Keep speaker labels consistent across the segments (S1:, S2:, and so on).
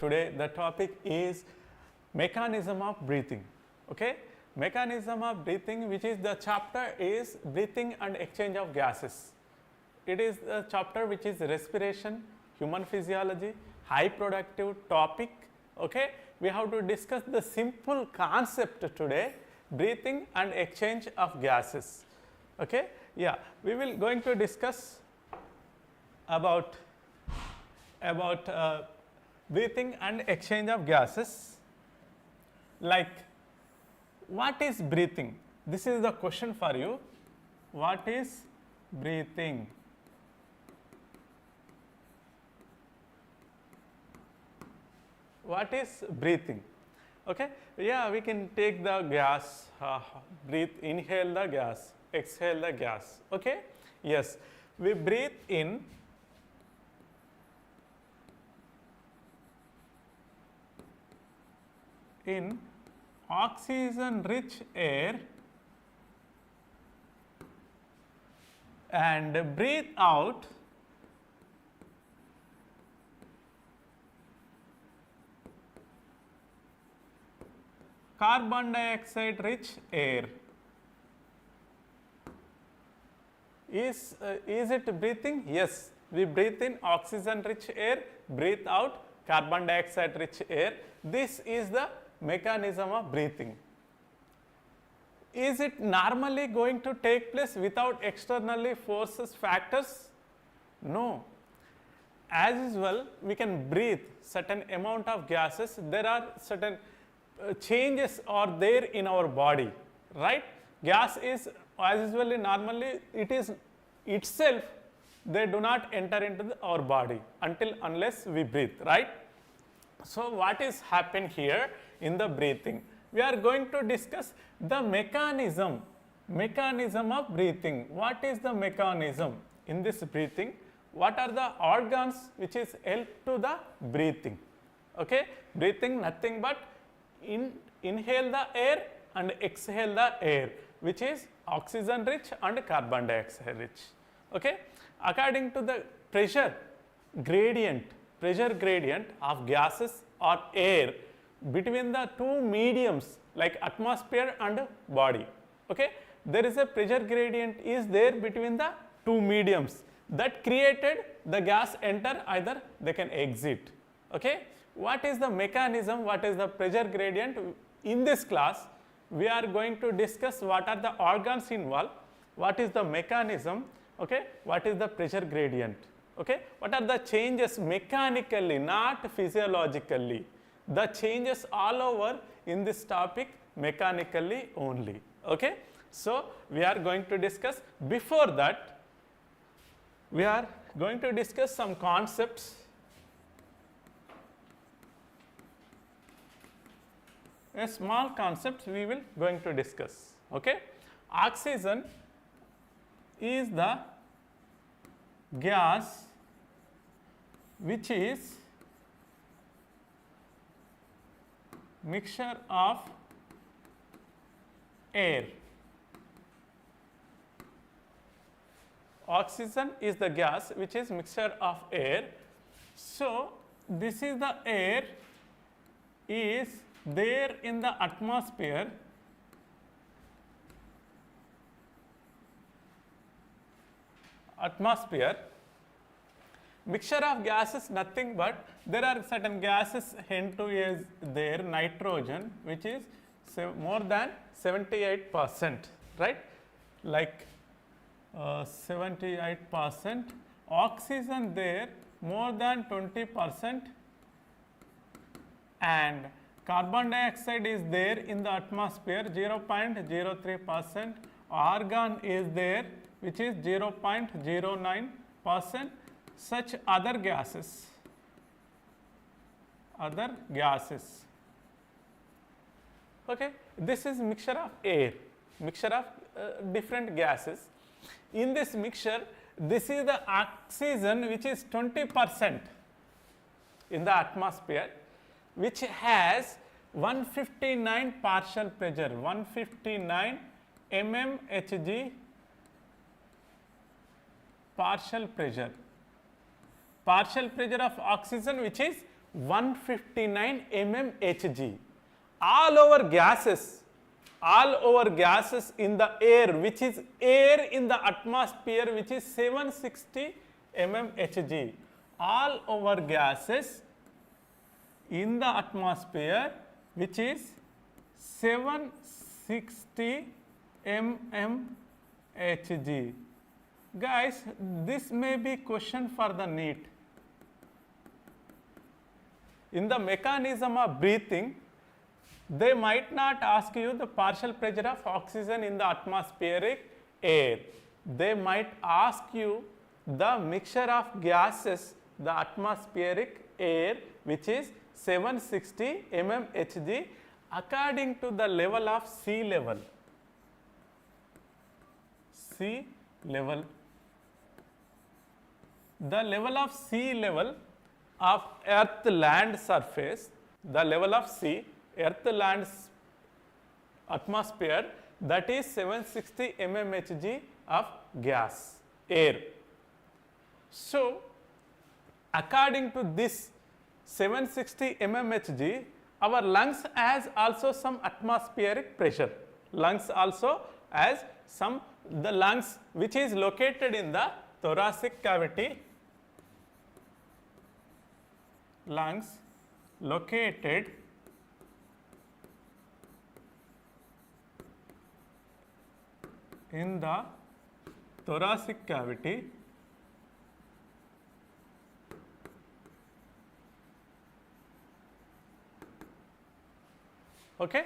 S1: Today the topic is mechanism of breathing. Okay, mechanism of breathing, which is the chapter is breathing and exchange of gases. It is the chapter which is respiration, human physiology, high productive topic. Okay, we have to discuss the simple concept today, breathing and exchange of gases. Okay, yeah, we will going to discuss about breathing and exchange of gases. Like, what is breathing? This is the question for you. What is breathing? What is breathing? Okay, yeah, we can take the gas, breathe, inhale the gas, exhale the gas. Okay, yes, we breathe in oxygen rich air and breathe out carbon dioxide rich air. Is it breathing? Yes, we breathe in oxygen rich air, breathe out carbon dioxide rich air. This is the mechanism of breathing. Is it normally going to take place without externally forces factors? No. As usual, we can breathe certain amount of gases. There are certain changes are there in our body, right? Gas is as usually normally it is itself, they do not enter into our body unless we breathe, right? So what is happen here in the breathing? We are going to discuss the mechanism of breathing. What is the mechanism in this breathing? What are the organs which is help to the breathing? Okay, breathing nothing but inhale the air and exhale the air, which is oxygen rich and carbon dioxide rich. Okay, according to the pressure gradient of gases or air between the two mediums like atmosphere and body. Okay, there is a pressure gradient is there between the two mediums that created the gas enter, either they can exit. Okay, what is the mechanism, what is the pressure gradient? In this class we are going to discuss what are the organs involved, what is the mechanism, okay, what is the pressure gradient, okay, what are the changes mechanically, not physiologically, the changes all over in this topic mechanically only. Okay, so we are going to discuss. Before that, we are going to discuss some concepts. A small concept we will going to discuss. Okay, oxygen is the gas which is mixture of air. Oxygen is the gas which is mixture of air. So this is the air is there in the atmosphere. Mixture of gases nothing but there are certain gases N2 is there, nitrogen, which is more than 78%, right? Like 78%, oxygen there more than 20%, and carbon dioxide is there in the atmosphere 0.03%, argon is there which is 0.09%, such other gases. Okay, this is mixture of air, mixture of different gases. In this mixture, this is the oxygen which is 20% in the atmosphere, which has 159 partial pressure, 159 mmHg partial pressure. Partial pressure of oxygen which is 159 mmHg. All over gases in the air, which is air in the atmosphere, which is 760 mmHg. All over gases in the atmosphere, which is 760 mmHg. Guys, this may be question for the NEET. In the mechanism of breathing, they might not ask you the partial pressure of oxygen in the atmospheric air. They might ask you the mixture of gases, the atmospheric air, which is 760 mmHg according to the level of sea level. Sea level. The level of sea level of earth land surface, the level of sea, earth land atmosphere, that is 760 mmHg of gas, air. So, according to this 760 mmHg, our lungs has also some atmospheric pressure. Lungs also has some, the lungs which is located in the thoracic cavity, lungs located in the thoracic cavity okay.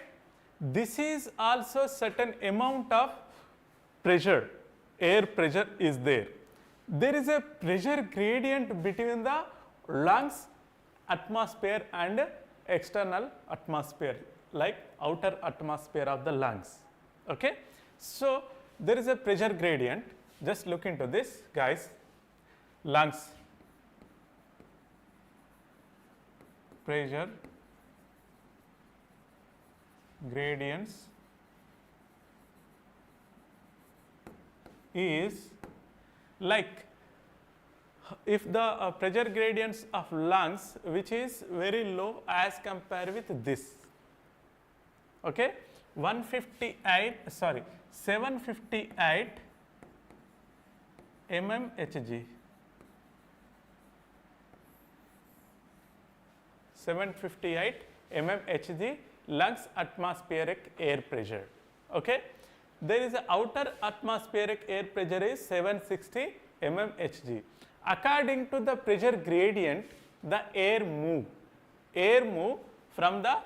S1: This is also certain amount of pressure, air pressure is there. There is a pressure gradient between the lungs atmosphere and external atmosphere, like outer atmosphere of the lungs. Okay. So, there is a pressure gradient. Just look into this, guys. Lungs pressure gradients is like, if the pressure gradients of lungs which is very low as compared with this, okay, 758 mmHg, 758 mmHg lungs atmospheric air pressure. Okay. There is a outer atmospheric air pressure is 760 mmHg. According to the pressure gradient, the air move from the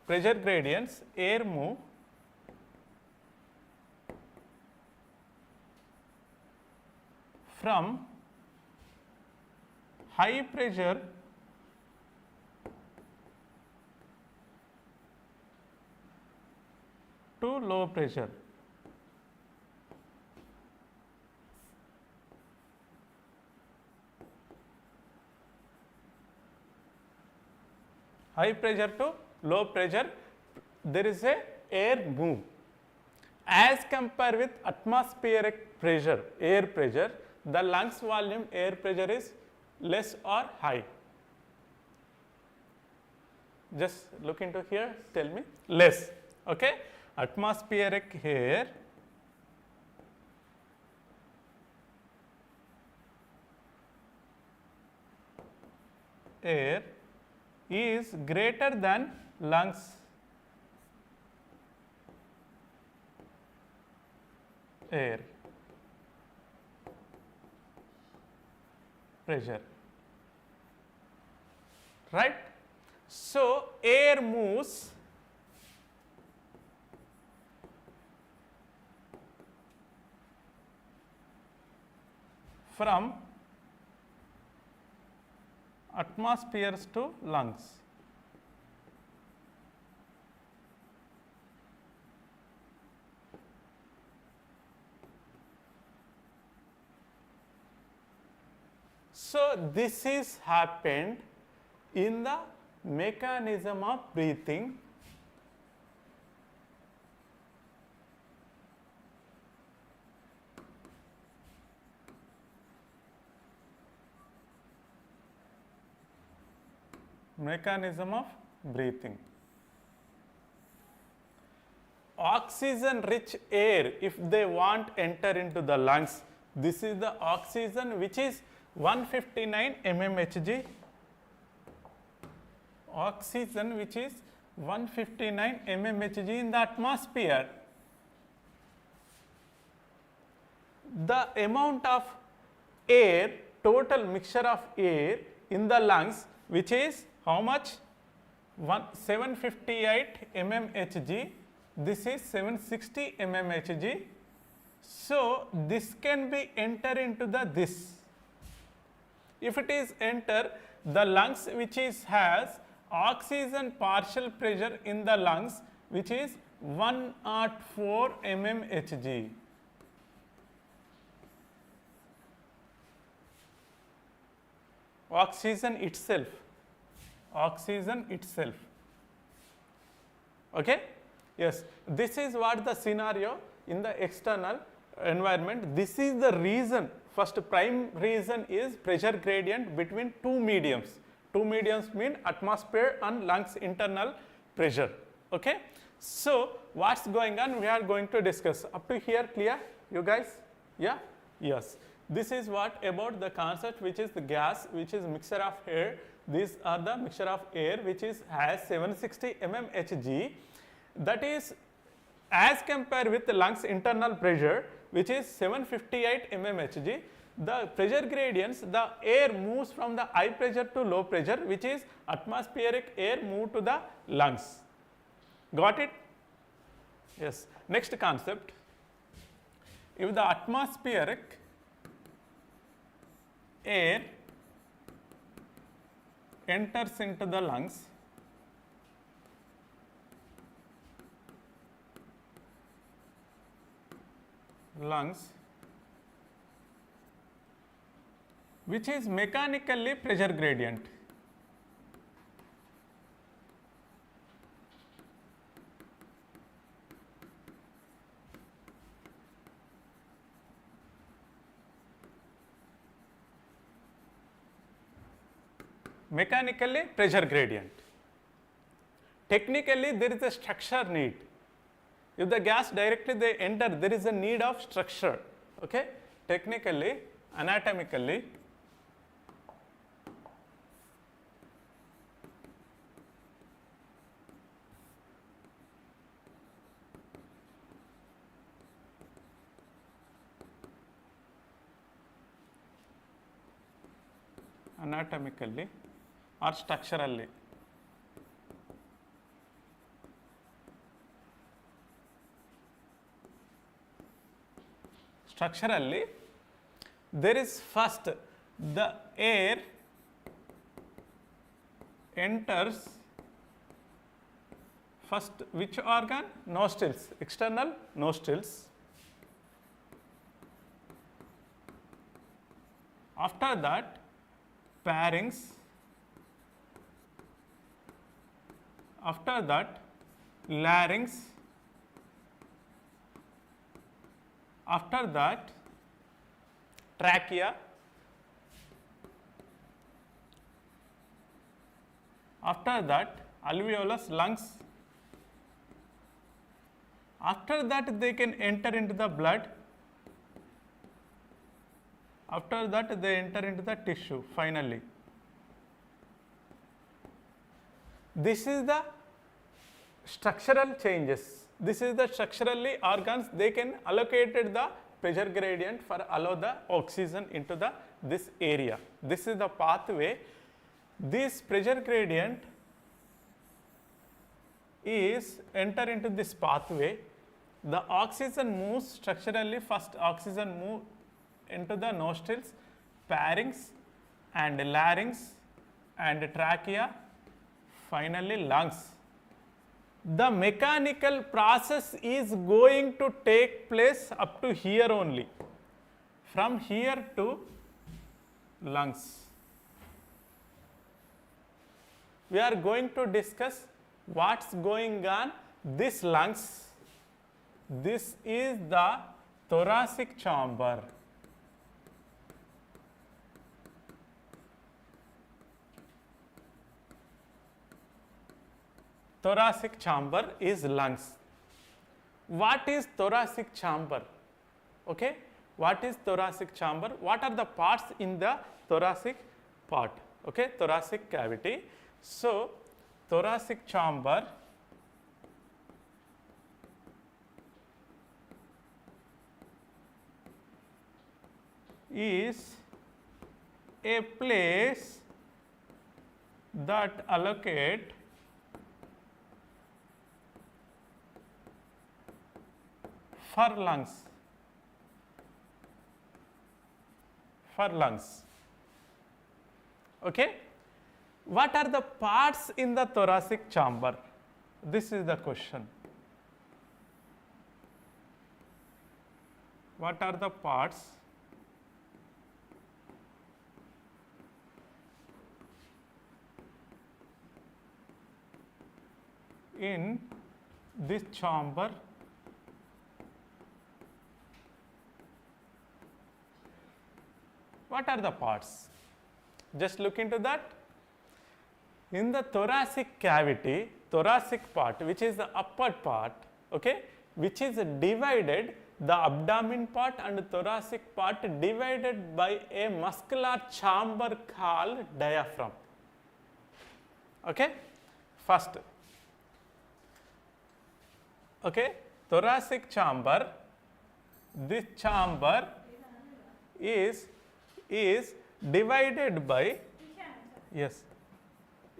S1: pressure gradients, air move from high pressure to low pressure. High pressure to low pressure, there is a air move. As compared with atmospheric pressure, air pressure, the lungs volume air pressure is less or high. Just look into here, tell me, less. Okay. Atmospheric air is greater than lungs air pressure, right. So, air moves from atmospheres to lungs. So, this is happened in the mechanism of breathing. Mechanism of breathing. Oxygen rich air, if they want enter into the lungs, this is the oxygen which is 159 mmHg. Oxygen which is 159 mmHg in the atmosphere. The amount of air, total mixture of air in the lungs, which is how much? 758 mmHg. This is 760 mmHg. So this can be enter into the this. If it is enter the lungs which is has oxygen partial pressure in the lungs which is 104 mmHg. Oxygen itself. Okay? Yes, this is what the scenario in the external environment. This is the reason, first prime reason is pressure gradient between two mediums. Two mediums mean atmosphere and lungs internal pressure. Okay? So, what's going on? We are going to discuss. Up to here clear, you guys? Yeah? Yes. This is what about the concept which is the gas, which is mixture of air. These are the mixture of air which is has 760 mmHg. That is as compared with the lungs internal pressure which is 758 mmHg. The pressure gradients, the air moves from the high pressure to low pressure which is atmospheric air move to the lungs. Got it? Yes. Next concept, if the atmospheric air enters into the lungs, which is mechanically pressure gradient. Mechanically pressure gradient. Technically there is a structure need. If the gas directly they enter, there is a need of structure. Okay? Technically, anatomically, or structurally. Structurally, there is first the air enters first which organ? Nostrils, external nostrils. After that, pharynx. After that, larynx. After that, trachea. After that, alveolus, lungs. After that, they can enter into the blood. After that, they enter into the tissue finally. This is the structural changes. This is the structurally organs, they can allocate the pressure gradient for allow the oxygen into the this area. This is the pathway. This pressure gradient is enter into this pathway. The oxygen moves structurally, first oxygen move into the nostrils, pharynx and larynx and trachea, finally lungs. The mechanical process is going to take place up to here only, from here to lungs. We are going to discuss what's going on this lungs. This is the thoracic chamber. thoracic chamber is lungs. What is thoracic chamber? Okay, what is thoracic chamber? What are the parts in the thoracic part? Okay, thoracic cavity. So, thoracic chamber is a place that allocate for lungs. Okay. What are the parts in the thoracic chamber? This is the question. What are the parts in this chamber? What are the parts? Just look into that. In the thoracic cavity, thoracic part, which is the upper part, okay, which is divided, the abdomen part and thoracic part divided by a muscular chamber called diaphragm. Okay, first, okay, thoracic chamber, this chamber is divided by, yes,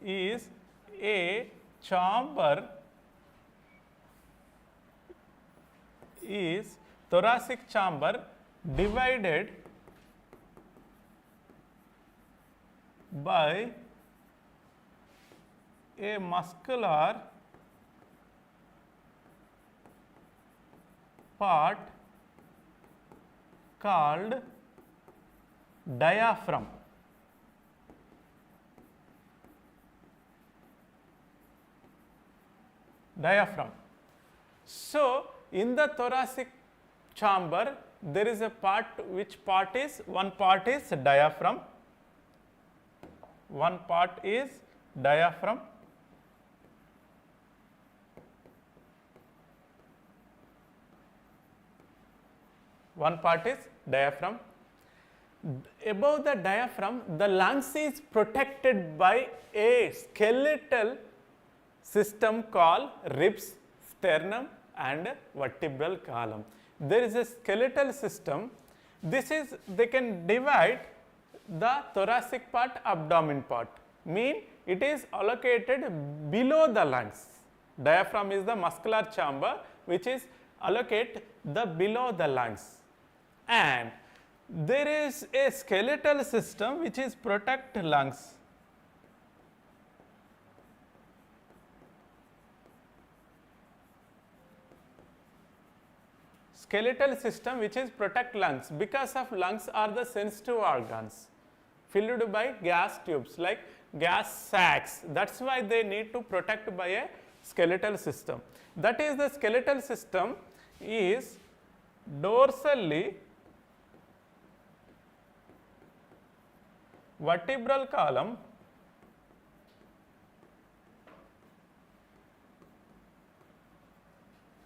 S1: is a chamber, is thoracic chamber divided by a muscular part called diaphragm. Diaphragm. So, in the thoracic chamber, there is a part, which part is, one part is diaphragm, one part is diaphragm, one part is diaphragm. Above the diaphragm, the lungs is protected by a skeletal system called ribs, sternum and vertebral column. There is a skeletal system. This is, they can divide the thoracic part, abdomen part, mean it is allocated below the lungs. Diaphragm is the muscular chamber which is allocate the below the lungs, and there is a skeletal system which is protect lungs. Skeletal system which is protect lungs, because of lungs are the sensitive organs filled by gas tubes like gas sacs. That is why they need to protect by a skeletal system. That is, the skeletal system is dorsally vertebral column,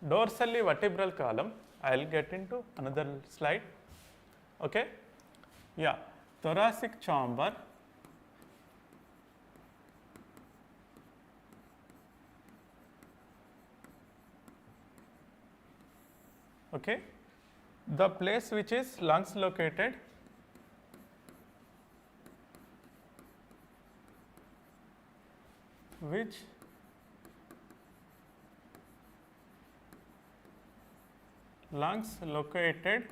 S1: dorsally vertebral column. I will get into another slide. Okay. Yeah, thoracic chamber, okay, the place which is lungs located, which lungs located.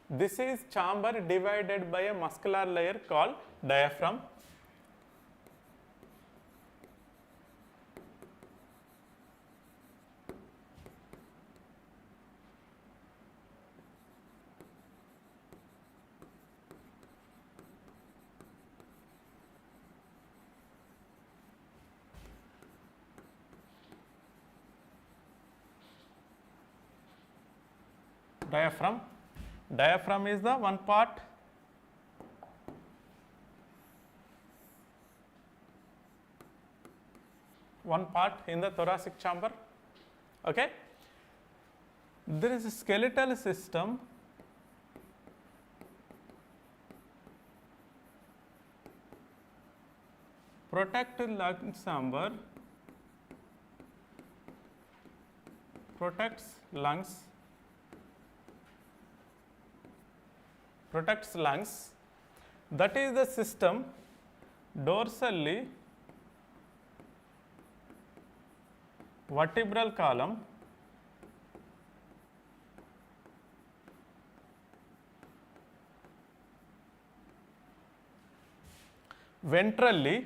S1: This is chamber divided by a muscular layer called diaphragm. Diaphragm. Diaphragm is the one part one part in the thoracic chamber. Okay. There is a skeletal system protect lung chamber, protects lungs, that is the system dorsally vertebral column, ventrally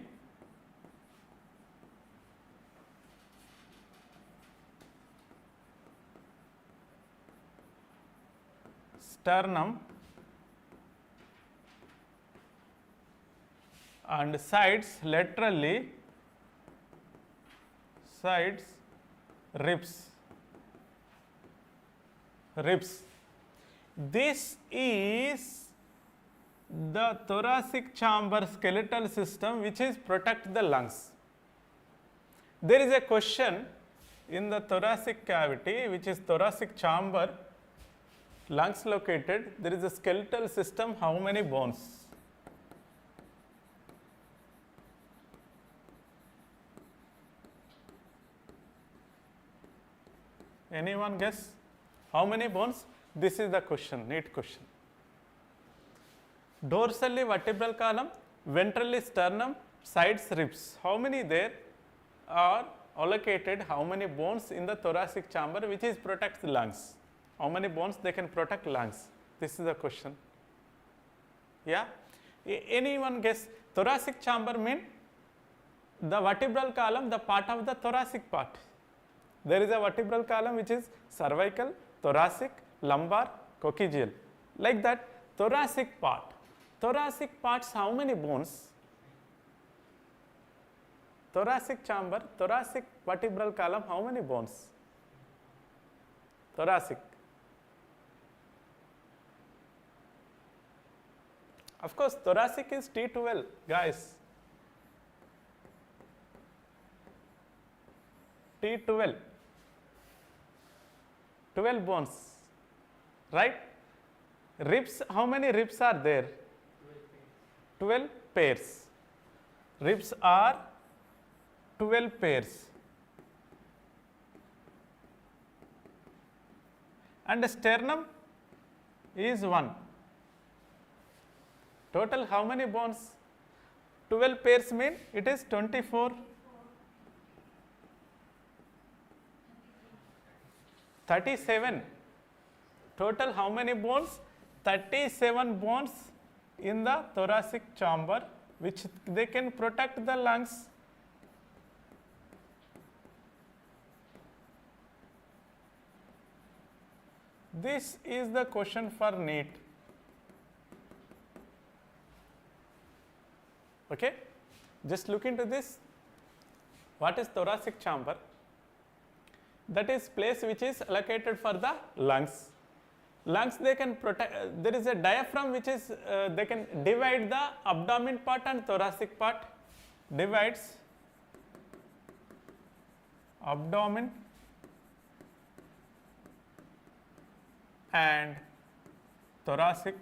S1: sternum, and sides laterally ribs. This is the thoracic chamber skeletal system which is protect the lungs. There is a question in the thoracic cavity which is thoracic chamber, lungs located, there is a skeletal system, how many bones? Anyone guess? How many bones? This is the question, NEET question. Dorsally vertebral column, ventrally sternum, sides ribs. How many there are allocated? How many bones in the thoracic chamber which is protects the lungs? How many bones they can protect lungs? This is the question. Yeah? Anyone guess? Thoracic chamber mean the vertebral column, the part of the thoracic part. There is a vertebral column which is cervical, thoracic, lumbar, coccygeal. Like that, thoracic part. Thoracic parts, how many bones? Thoracic chamber, thoracic vertebral column, how many bones? Thoracic. Of course, thoracic is T12, guys. T12. 12 bones, right? Ribs, how many ribs are there? 12 pairs. Ribs are 12 pairs. And sternum is 1. Total how many bones? 12 pairs mean it is 24. 37. Total how many bones? 37 bones in the thoracic chamber which they can protect the lungs. This is the question for NEET. Okay? Just look into this. What is thoracic chamber? That is place which is allocated for the lungs. Lungs they can protect, there is a diaphragm which is, they can divide the abdomen part and thoracic part, divides abdomen and thoracic.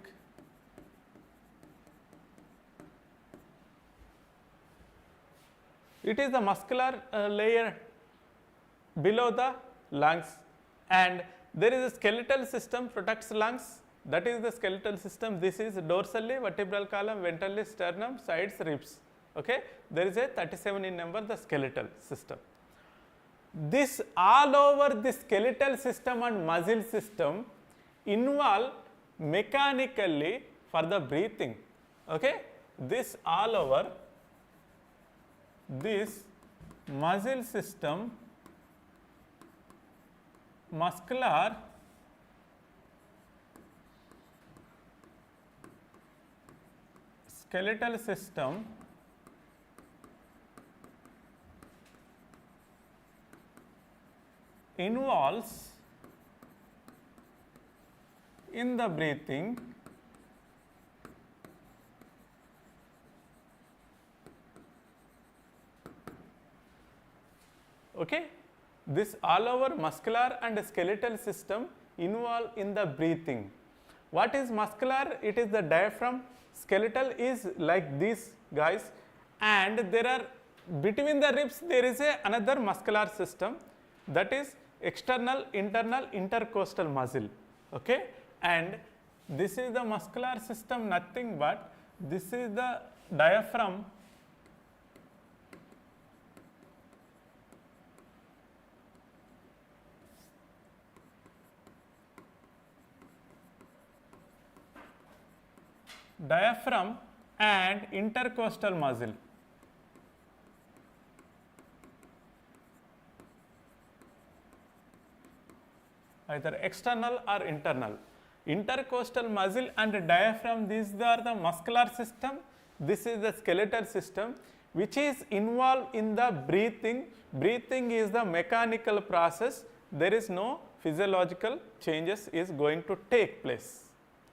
S1: It is the muscular layer below the lungs, and there is a skeletal system protects lungs, that is the skeletal system. This is dorsally vertebral column, ventrally sternum, sides ribs. Okay? There is a 37 in number the skeletal system. This all over the skeletal system and muscle system involve mechanically for the breathing. Okay? This all over this muscle system, muscular skeletal system involves in the breathing Okay. This all over muscular and skeletal system involved in the breathing. What is muscular? It is the diaphragm. Skeletal is like this, guys, and there are between the ribs there is another muscular system, that is external, internal, intercostal muscle. Okay, and this is the muscular system, nothing but this is the diaphragm. Diaphragm and intercostal muscle. Either external or internal. Intercostal muscle and diaphragm, these are the muscular system, this is the skeletal system which is involved in the breathing. Breathing is the mechanical process, there is no physiological changes is going to take place.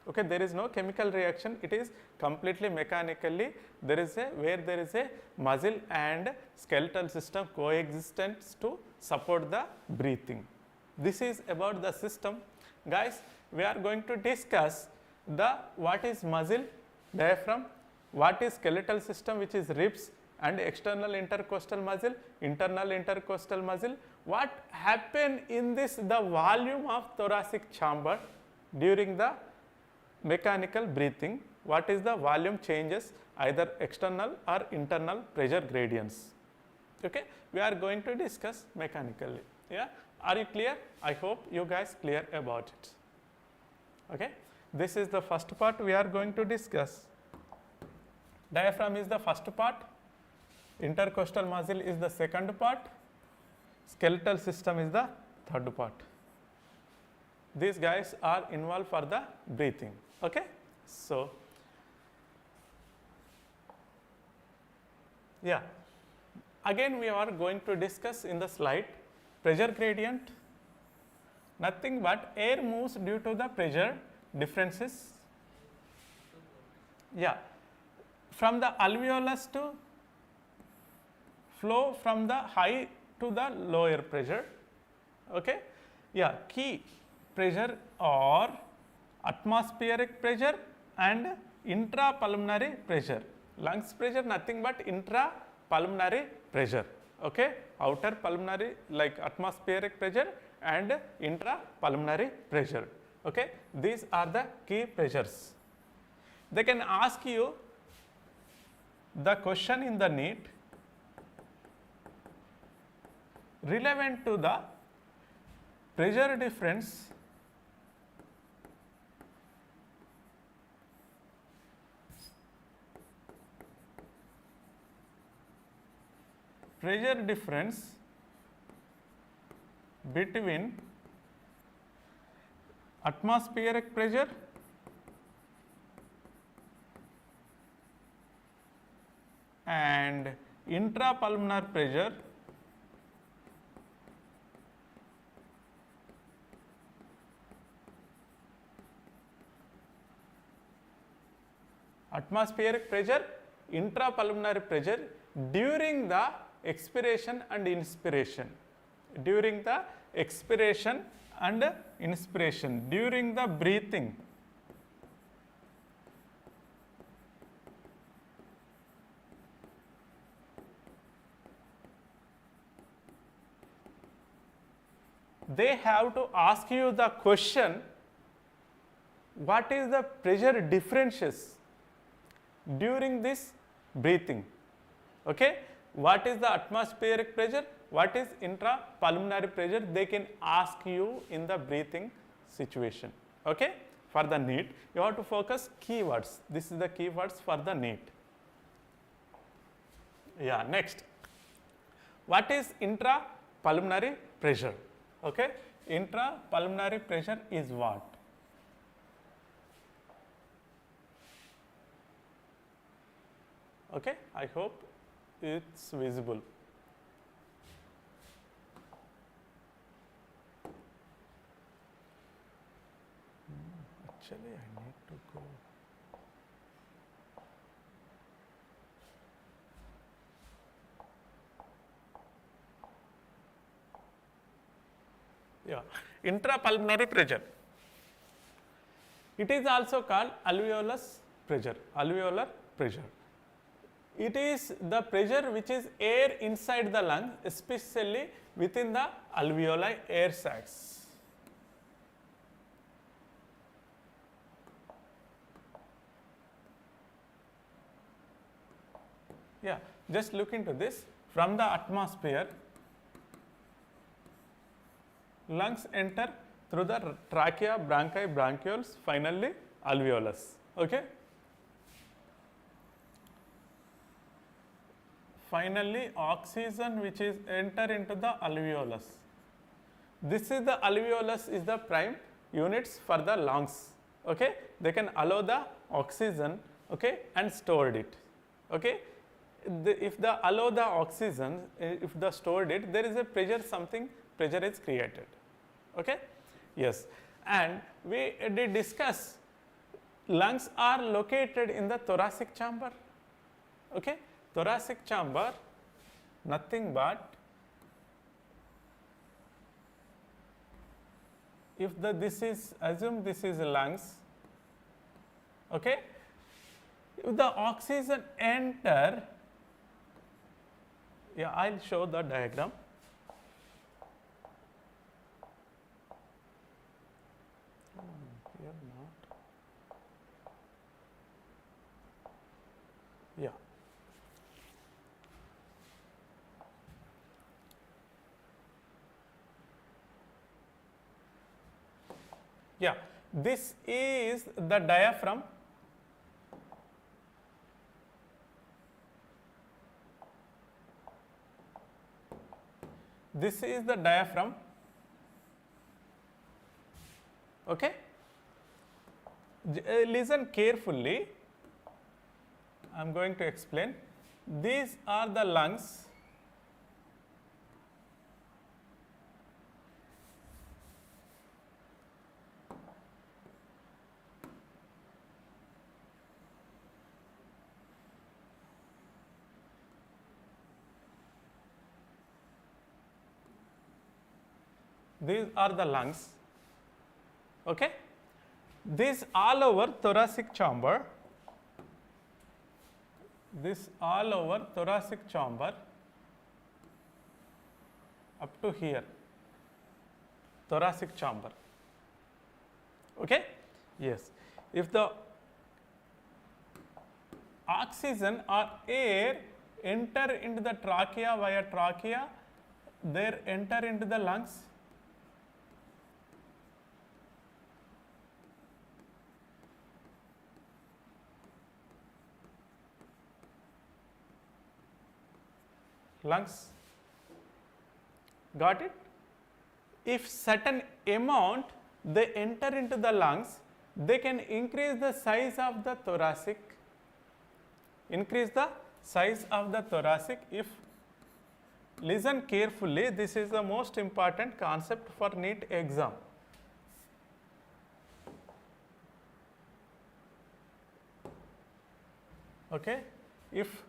S1: Okay, there is no chemical reaction, it is completely mechanically, there is where there is a muscle and skeletal system coexistence to support the breathing. This is about the system. Guys, we are going to discuss the what is muscle, diaphragm, what is skeletal system which is ribs and external intercostal muscle, internal intercostal muscle, what happened in this the volume of thoracic chamber during the mechanical breathing, what is the volume changes either external or internal pressure gradients. Okay, we are going to discuss mechanically. Yeah, are you clear? I hope you guys clear about it. Okay, this is the first part we are going to discuss. Diaphragm is the first part, intercostal muscle is the second part, skeletal system is the third part. These guys are involved for the breathing. Okay, so yeah, again we are going to discuss in the slide pressure gradient, nothing but air moves due to the pressure differences. Yeah, from the alveolus to flow from the high to the lower pressure. Okay, yeah, key pressure or atmospheric pressure and intrapulmonary pressure. Lungs pressure nothing but intrapulmonary pressure. Okay, outer pulmonary like atmospheric pressure and intrapulmonary pressure. Okay, these are the key pressures. They can ask you the question in the NEET relevant to the pressure difference between atmospheric pressure and intrapulmonary pressure intrapulmonary pressure during the expiration and inspiration, during the expiration and inspiration, during the breathing. They have to ask you the question, what is the pressure differences during this breathing? Okay, what is the atmospheric pressure, what is intrapulmonary pressure, they can ask you in the breathing situation. Okay, for the NEET you have to focus keywords, this is the keywords for the NEET. Yeah, next, what is intrapulmonary pressure? Okay, intrapulmonary pressure is what? Okay, I hope it's visible. Actually, I need to go. Yeah, intrapulmonary pressure. It is also called alveolus pressure, alveolar pressure. It is the pressure which is air inside the lung, especially within the alveoli air sacs. Yeah, just look into this. From the atmosphere, lungs enter through the trachea, bronchi, bronchioles, finally alveolus. Okay. Finally, oxygen which is enter into the alveolus. This is the alveolus is the prime units for the lungs. Okay, they can allow the oxygen, okay, and stored it. Okay, if the allow the oxygen, if the stored it, there is a pressure, something pressure is created. Okay, yes, and we did discuss lungs are located in the thoracic chamber. Okay, thoracic chamber, nothing but if the this is assume this is lungs. Okay, if the oxygen enter, yeah, I'll show the diagram. Here not. Yeah. Yeah, this is the diaphragm. This is the diaphragm. Okay. Listen carefully. I am going to explain. These are the lungs. These are the lungs. Okay. This all over thoracic chamber. This all over thoracic chamber up to here. Thoracic chamber. Okay. Yes. If the oxygen or air enter into the trachea via trachea, they enter into the lungs. Lungs. Got it? If certain amount they enter into the lungs, they can increase the size of the thoracic. Increase the size of the thoracic. If listen carefully, this is the most important concept for NEET exam. Okay, if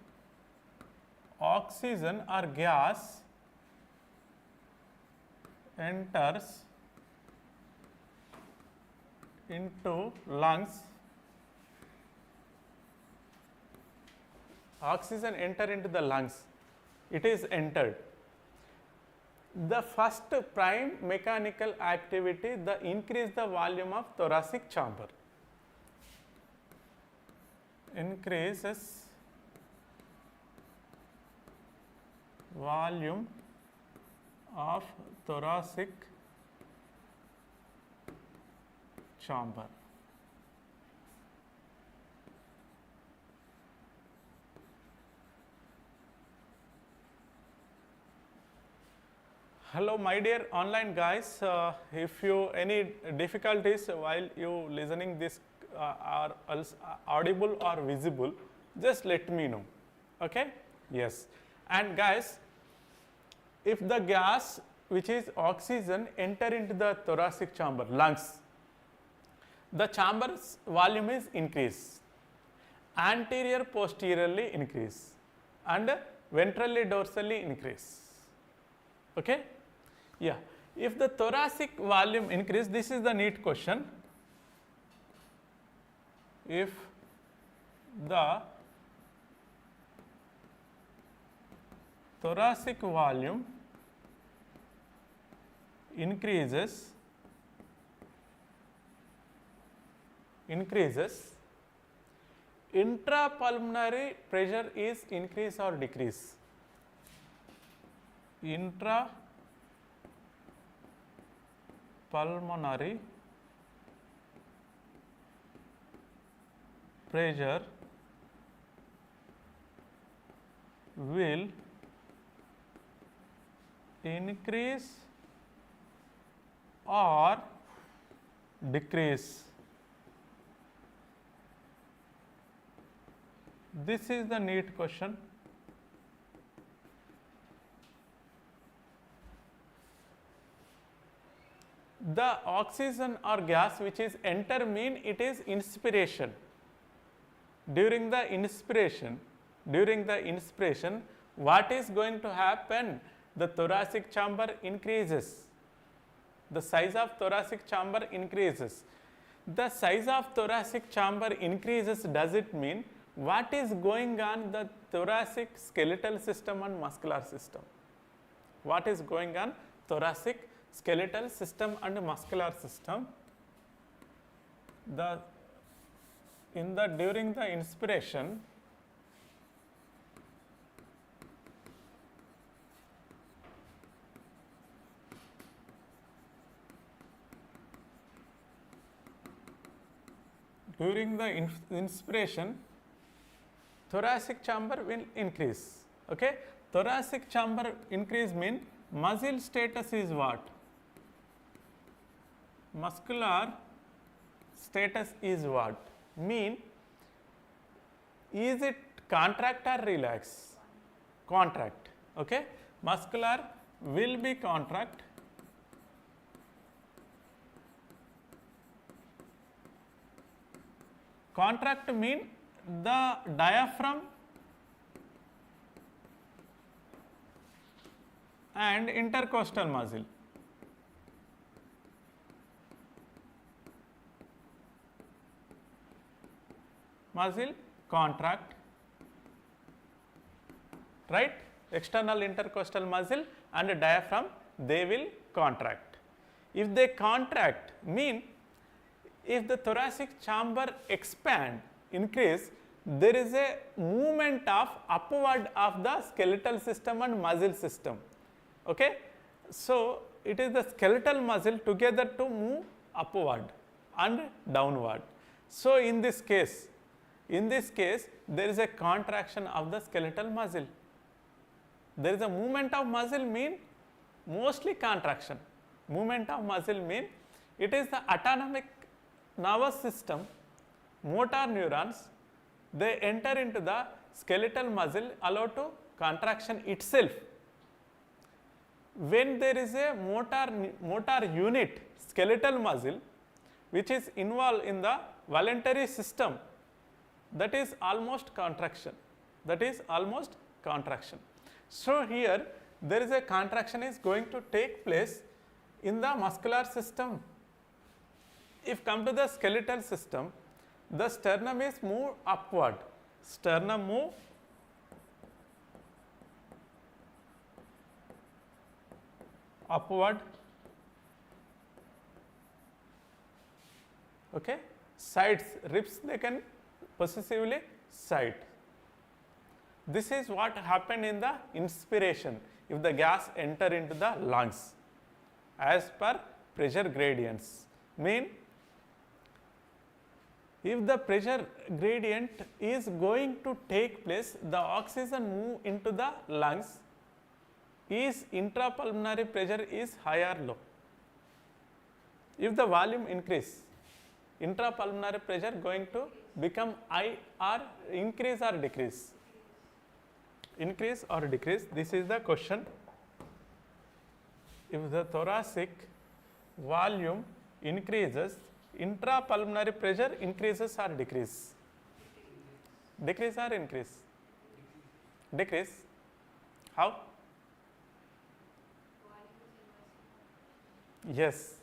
S1: oxygen or gas enters into lungs, oxygen enter into the lungs, it is entered. The first prime mechanical activity, the increase the volume of thoracic chamber. Increases volume of thoracic chamber. Hello my dear online guys, if you any difficulties while you listening this are audible or visible, just let me know. Okay? Yes. And guys, if the gas which is oxygen enter into the thoracic chamber, lungs, the chamber's volume is increased, anterior posteriorly increase and ventrally dorsally increase. Okay? Yeah. If the thoracic volume increase, this is the NEET question. If the thoracic volume increases, intrapulmonary pressure is increase or decrease? Intrapulmonary pressure will increase or decrease? This is the NEET question. The oxygen or gas which is enter mean it is inspiration. During the inspiration, what is going to happen? The thoracic chamber increases. The size of thoracic chamber increases. The size of thoracic chamber increases, does it mean what is going on in the thoracic skeletal system and muscular system? What is going on thoracic skeletal system and muscular system? During the inspiration, thoracic chamber will increase. Okay? Thoracic chamber increase mean muscle status is what? Muscular status is what? Mean is it contract or relax? Contract. Okay? Muscular will be contract. Contract mean the diaphragm and intercostal muscle. Muscle contract, right? External intercostal muscle and diaphragm, they will contract. If they contract, mean if the thoracic chamber expand, increase, there is a movement of upward of the skeletal system and muscle system. Okay? So, it is the skeletal muscle together to move upward and downward. So, in this case, there is a contraction of the skeletal muscle. There is a movement of muscle mean mostly contraction. Movement of muscle mean it is the autonomic nervous system, motor neurons, they enter into the skeletal muscle, allow to contraction itself. When there is a motor unit, skeletal muscle, which is involved in the voluntary system, that is almost contraction. So, here there is a contraction is going to take place in the muscular system. If come to the skeletal system, the sternum is moved upward. Sternum move upward. Okay. Sides, ribs they can possessively side. This is what happened in the inspiration if the gas enter into the lungs as per pressure gradients. Mean if the pressure gradient is going to take place, the oxygen move into the lungs, is intrapulmonary pressure is high or low? If the volume increase, intrapulmonary pressure going to become high or increase or decrease? Increase or decrease? This is the question. If the thoracic volume increases, intrapulmonary pressure increases or decrease? Decrease or increase? Decrease. How? Yes,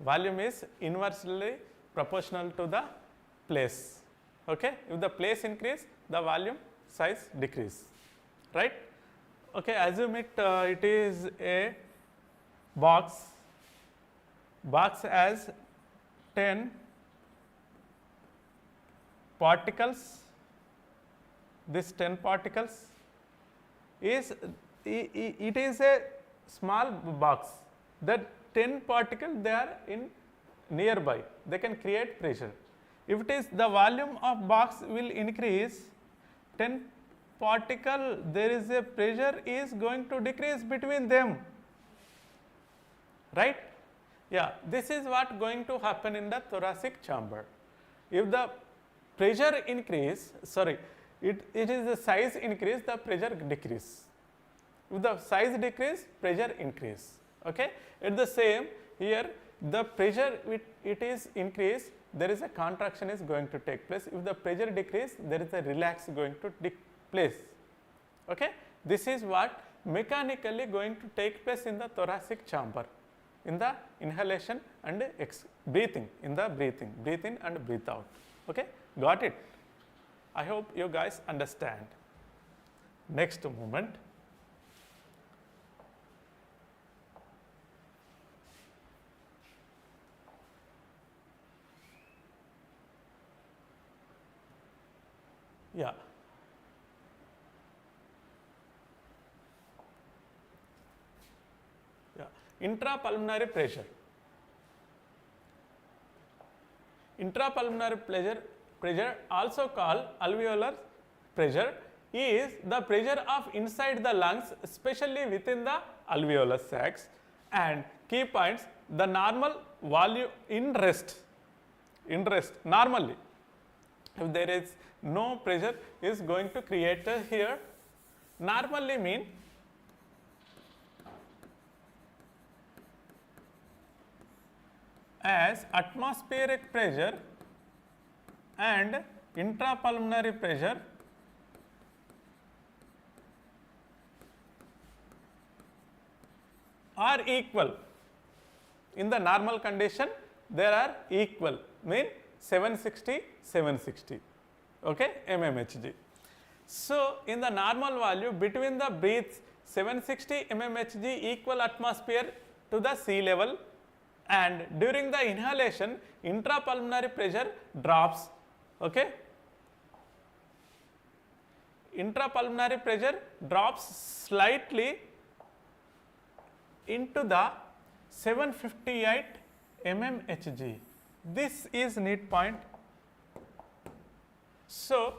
S1: volume is inversely proportional to the place. Okay, if the place increase, the volume size decrease, right? Okay, assume it is a box has 10 particles. This 10 particles is it is a small box. That 10 particles, they are in nearby, they can create pressure. If it is the volume of box will increase, 10 particle, there is a pressure is going to decrease between them, right? Yeah, this is what going to happen in the thoracic chamber. If the pressure increase, it is the size increase, the pressure decrease. If the size decrease, pressure increase. Okay? At the same here, the pressure it is increase, there is a contraction is going to take place. If the pressure decrease, there is a relax going to take place. Okay? This is what mechanically going to take place in the thoracic chamber, in the inhalation and breathing, in the breathe in and breathe out. Okay? Got it? I hope you guys understand. Next movement. Yeah. Intrapulmonary pressure. Intrapulmonary pressure, also called alveolar pressure, is the pressure of inside the lungs, especially within the alveolar sacs. And key points: the normal volume in rest normally, if there is no pressure is going to create here. Normally mean as atmospheric pressure and intrapulmonary pressure are equal. In the normal condition, they are equal, mean 760 okay, mmHg. So, in the normal value between the breaths, 760 mmHg equal atmosphere to the sea level, and during the inhalation intrapulmonary pressure drops. Okay? Intrapulmonary pressure drops slightly into the 758 mmHg. This is NEET point. So,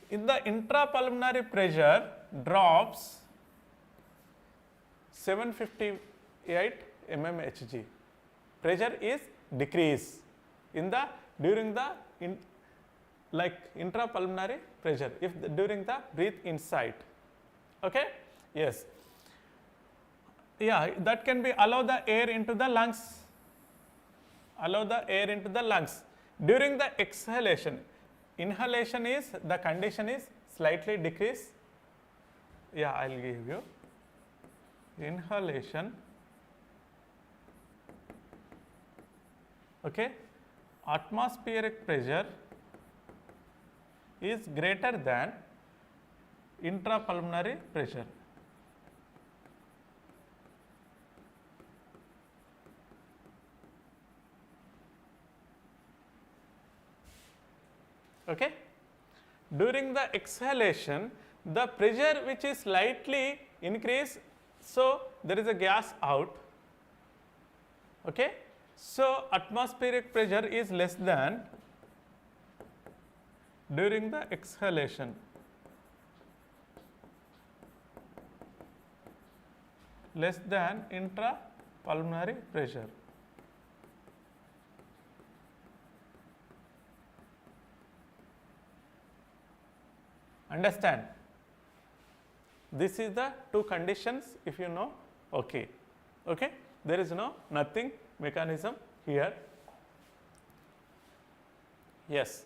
S1: in the intrapulmonary pressure drops 758 mmHg. Pressure is decrease in the during the intrapulmonary pressure if during the breathe inside. Okay? Yes. Yeah, that can be allow the air into the lungs. Allow the air into the lungs. During the exhalation, inhalation is the condition is slightly decrease. Yeah, I will give you inhalation. Okay, atmospheric pressure is greater than intrapulmonary pressure. Okay. During the exhalation, the pressure which is slightly increased, so there is a gas out. Okay. So, atmospheric pressure is less than during the exhalation. Less than intrapulmonary pressure. Understand? This is the two conditions, if you know. Okay. Okay. There is nothing mechanism here. Yes.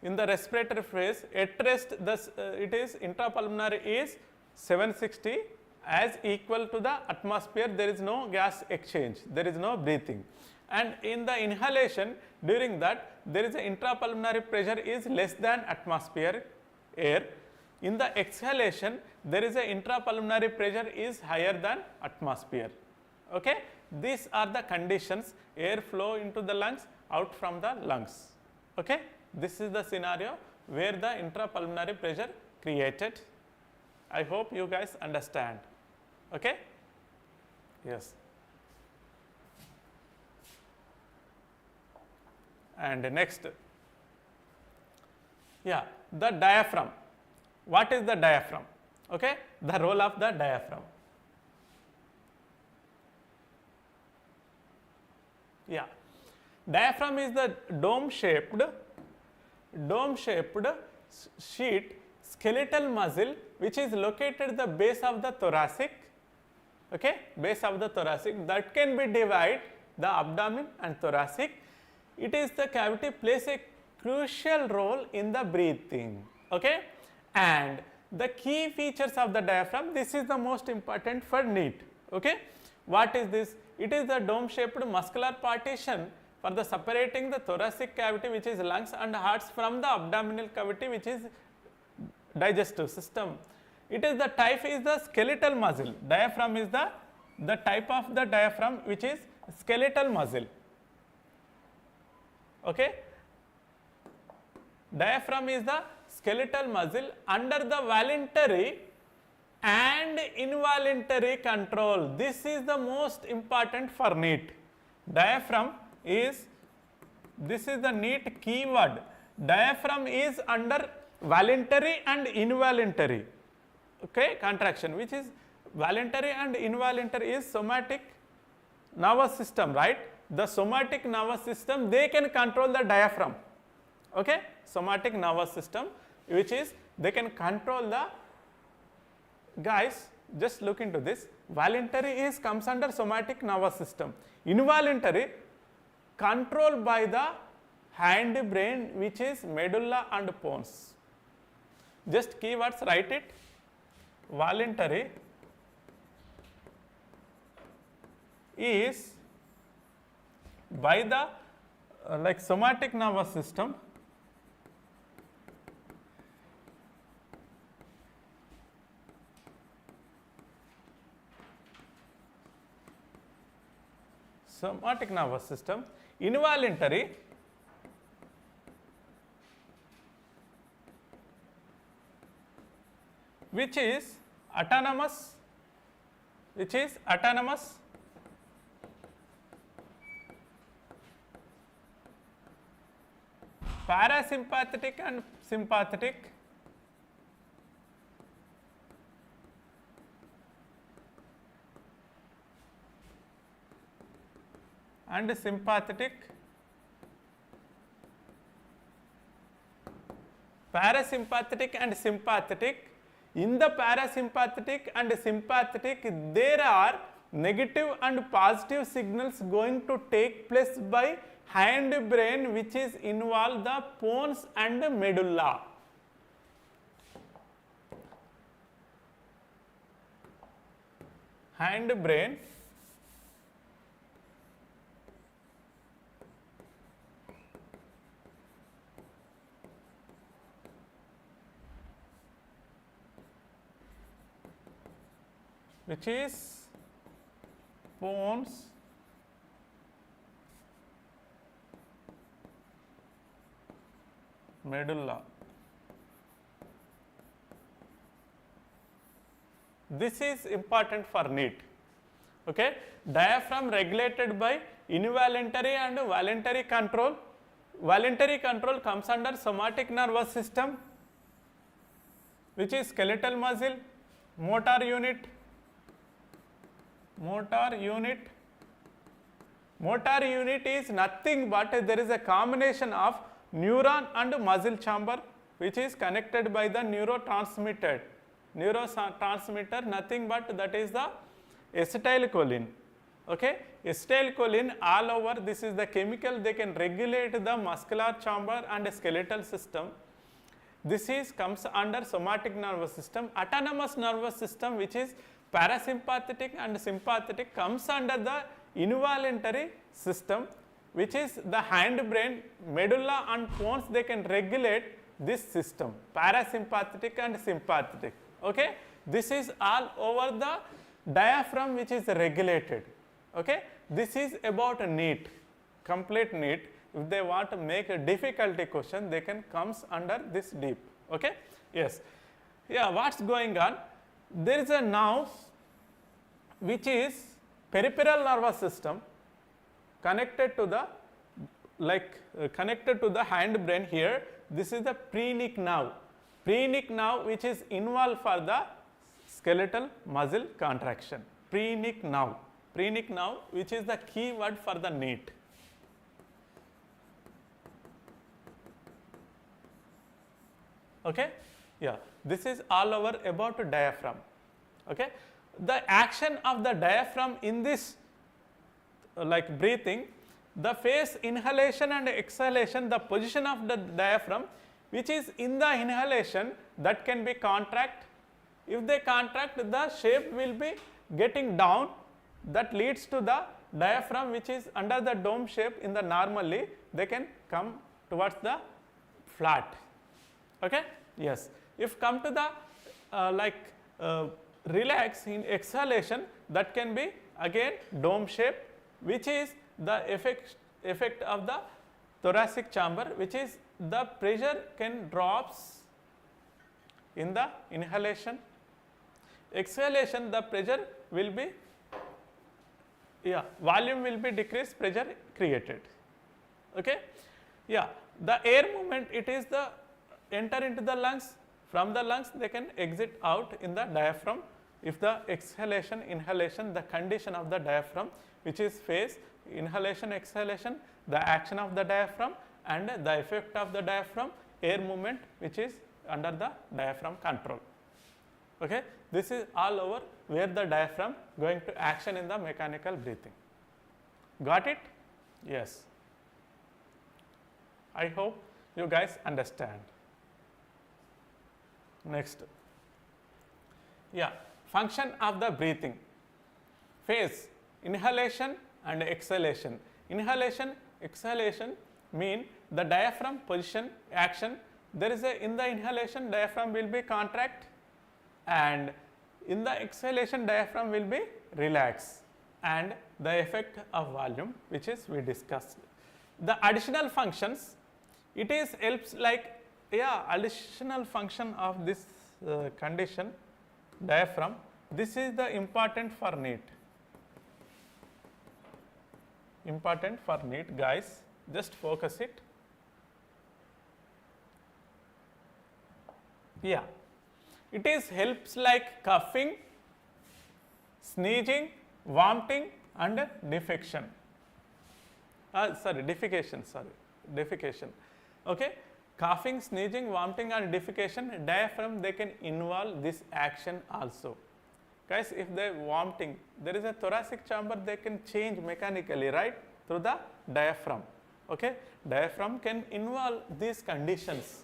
S1: In the respiratory phase, at rest it is intrapulmonary is 760 as equal to the atmosphere, there is no gas exchange, there is no breathing. And in the inhalation, during that there is a intrapulmonary pressure is less than atmospheric air. In the exhalation, there is a intrapulmonary pressure is higher than atmosphere. Okay? These are the conditions, air flow into the lungs, out from the lungs. Okay? This is the scenario where the intrapulmonary pressure created. I hope you guys understand. Okay? Yes. And next, yeah, the diaphragm. What is the diaphragm? Okay? The role of the diaphragm. Yeah. Diaphragm is the dome-shaped sheet skeletal muscle which is located at the base of the thoracic, okay, base of the thoracic, that can be divided the abdomen and thoracic. It is the cavity plays a crucial role in the breathing, okay. And the key features of the diaphragm, this is the most important for NEET, okay. What is this? It is the dome shaped muscular partition for the separating the thoracic cavity which is lungs and hearts from the abdominal cavity which is digestive system. It is the type is the skeletal muscle. Diaphragm is the type of the diaphragm which is skeletal muscle. Okay. Diaphragm is the skeletal muscle under the voluntary and involuntary control. This is the most important for NEET. Diaphragm is, this is the NEET keyword. Diaphragm is under voluntary and involuntary, okay, contraction, which is voluntary and involuntary is somatic nervous system, right. The somatic nervous system, they can control the diaphragm, okay. Somatic nervous system which is they can control the, guys just look into this, voluntary is comes under somatic nervous system, involuntary controlled by the hand brain which is medulla and pons. Just keywords, write it. Voluntary is by the like somatic nervous system, somatic nervous system, involuntary which is autonomous, parasympathetic and sympathetic, and sympathetic, parasympathetic and sympathetic. In the parasympathetic and sympathetic, there are negative and positive signals going to take place by hand brain which is involved the pons and medulla. Hand brain which is pons medulla. This is important for NEET. Okay. Diaphragm regulated by involuntary and voluntary control. Voluntary control comes under somatic nervous system which is skeletal muscle, motor unit. Motor unit is nothing but there is a combination of neuron and muscle chamber which is connected by the neurotransmitter, nothing but that is the acetylcholine. Okay. Acetylcholine all over, this is the chemical, they can regulate the muscular chamber and skeletal system. This is comes under somatic nervous system. Autonomous nervous system which is parasympathetic and sympathetic comes under the involuntary system, which is the hindbrain, medulla and pons, they can regulate this system, parasympathetic and sympathetic. Okay? This is all over the diaphragm which is regulated. Okay? This is about NEET, complete NEET. If they want to make a difficulty question, they can comes under this deep. Okay? Yes. Yeah, what's going on? There is a nerve which is peripheral nervous system connected to the connected to the hindbrain here. This is the phrenic nerve. Phrenic nerve which is involved for the skeletal muscle contraction. Phrenic nerve. Phrenic nerve which is the key word for the NEET. Okay? Yeah, this is all over about diaphragm. Okay? The action of the diaphragm in this breathing, the phase inhalation and exhalation, the position of the diaphragm which is in the inhalation, that can be contract. If they contract, the shape will be getting down, that leads to the diaphragm which is under the dome shape. In the normally they can come towards the flat. Okay? Yes. If come to the relax in exhalation, that can be again dome shape, which is the effect of the thoracic chamber, which is the pressure can drops in the inhalation. Exhalation, the pressure will be, volume will be decreased, pressure created. Okay? Yeah, the air movement, it is the enter into the lungs, from the lungs they can exit out in the diaphragm. If the exhalation, inhalation, the condition of the diaphragm which is phase inhalation, exhalation, the action of the diaphragm and the effect of the diaphragm, air movement which is under the diaphragm control. Okay? This is all over where the diaphragm going to action in the mechanical breathing. Got it? Yes. I hope you guys understand. Next. Yeah, function of the breathing. Phase, inhalation and exhalation. Inhalation, exhalation mean the diaphragm position, action. There is a, in the inhalation diaphragm will be contract, and in the exhalation diaphragm will be relax, and the effect of volume which is we discussed. The additional functions, it is helps additional function of this condition diaphragm. This is the important for NEET. Important for NEET, guys, just focus it. Yeah, it is helps like coughing, sneezing, vomiting and defecation. Defecation. Okay, coughing, sneezing, vomiting and defecation, diaphragm they can involve this action also. Guys, if they vomiting, there is a thoracic chamber, they can change mechanically, right, through the diaphragm. Okay, diaphragm can involve these conditions.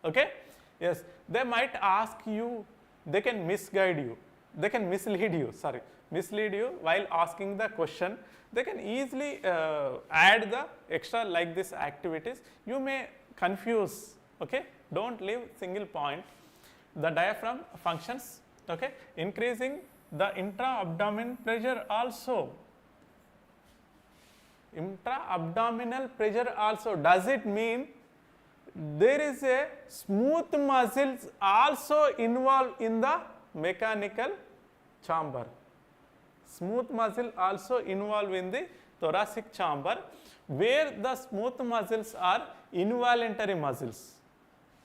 S1: Okay, yes, they might ask you, they can misguide you, they can mislead you while asking the question. They can easily add the extra like this activities. You may confuse. Okay, don't leave single point. The diaphragm functions. Okay, increasing the intra-abdominal pressure also. Intra-abdominal pressure also. Does it mean there is a smooth muscles also involved in the mechanical chamber? Smooth muscle also involved in the thoracic chamber, where the smooth muscles are involuntary muscles.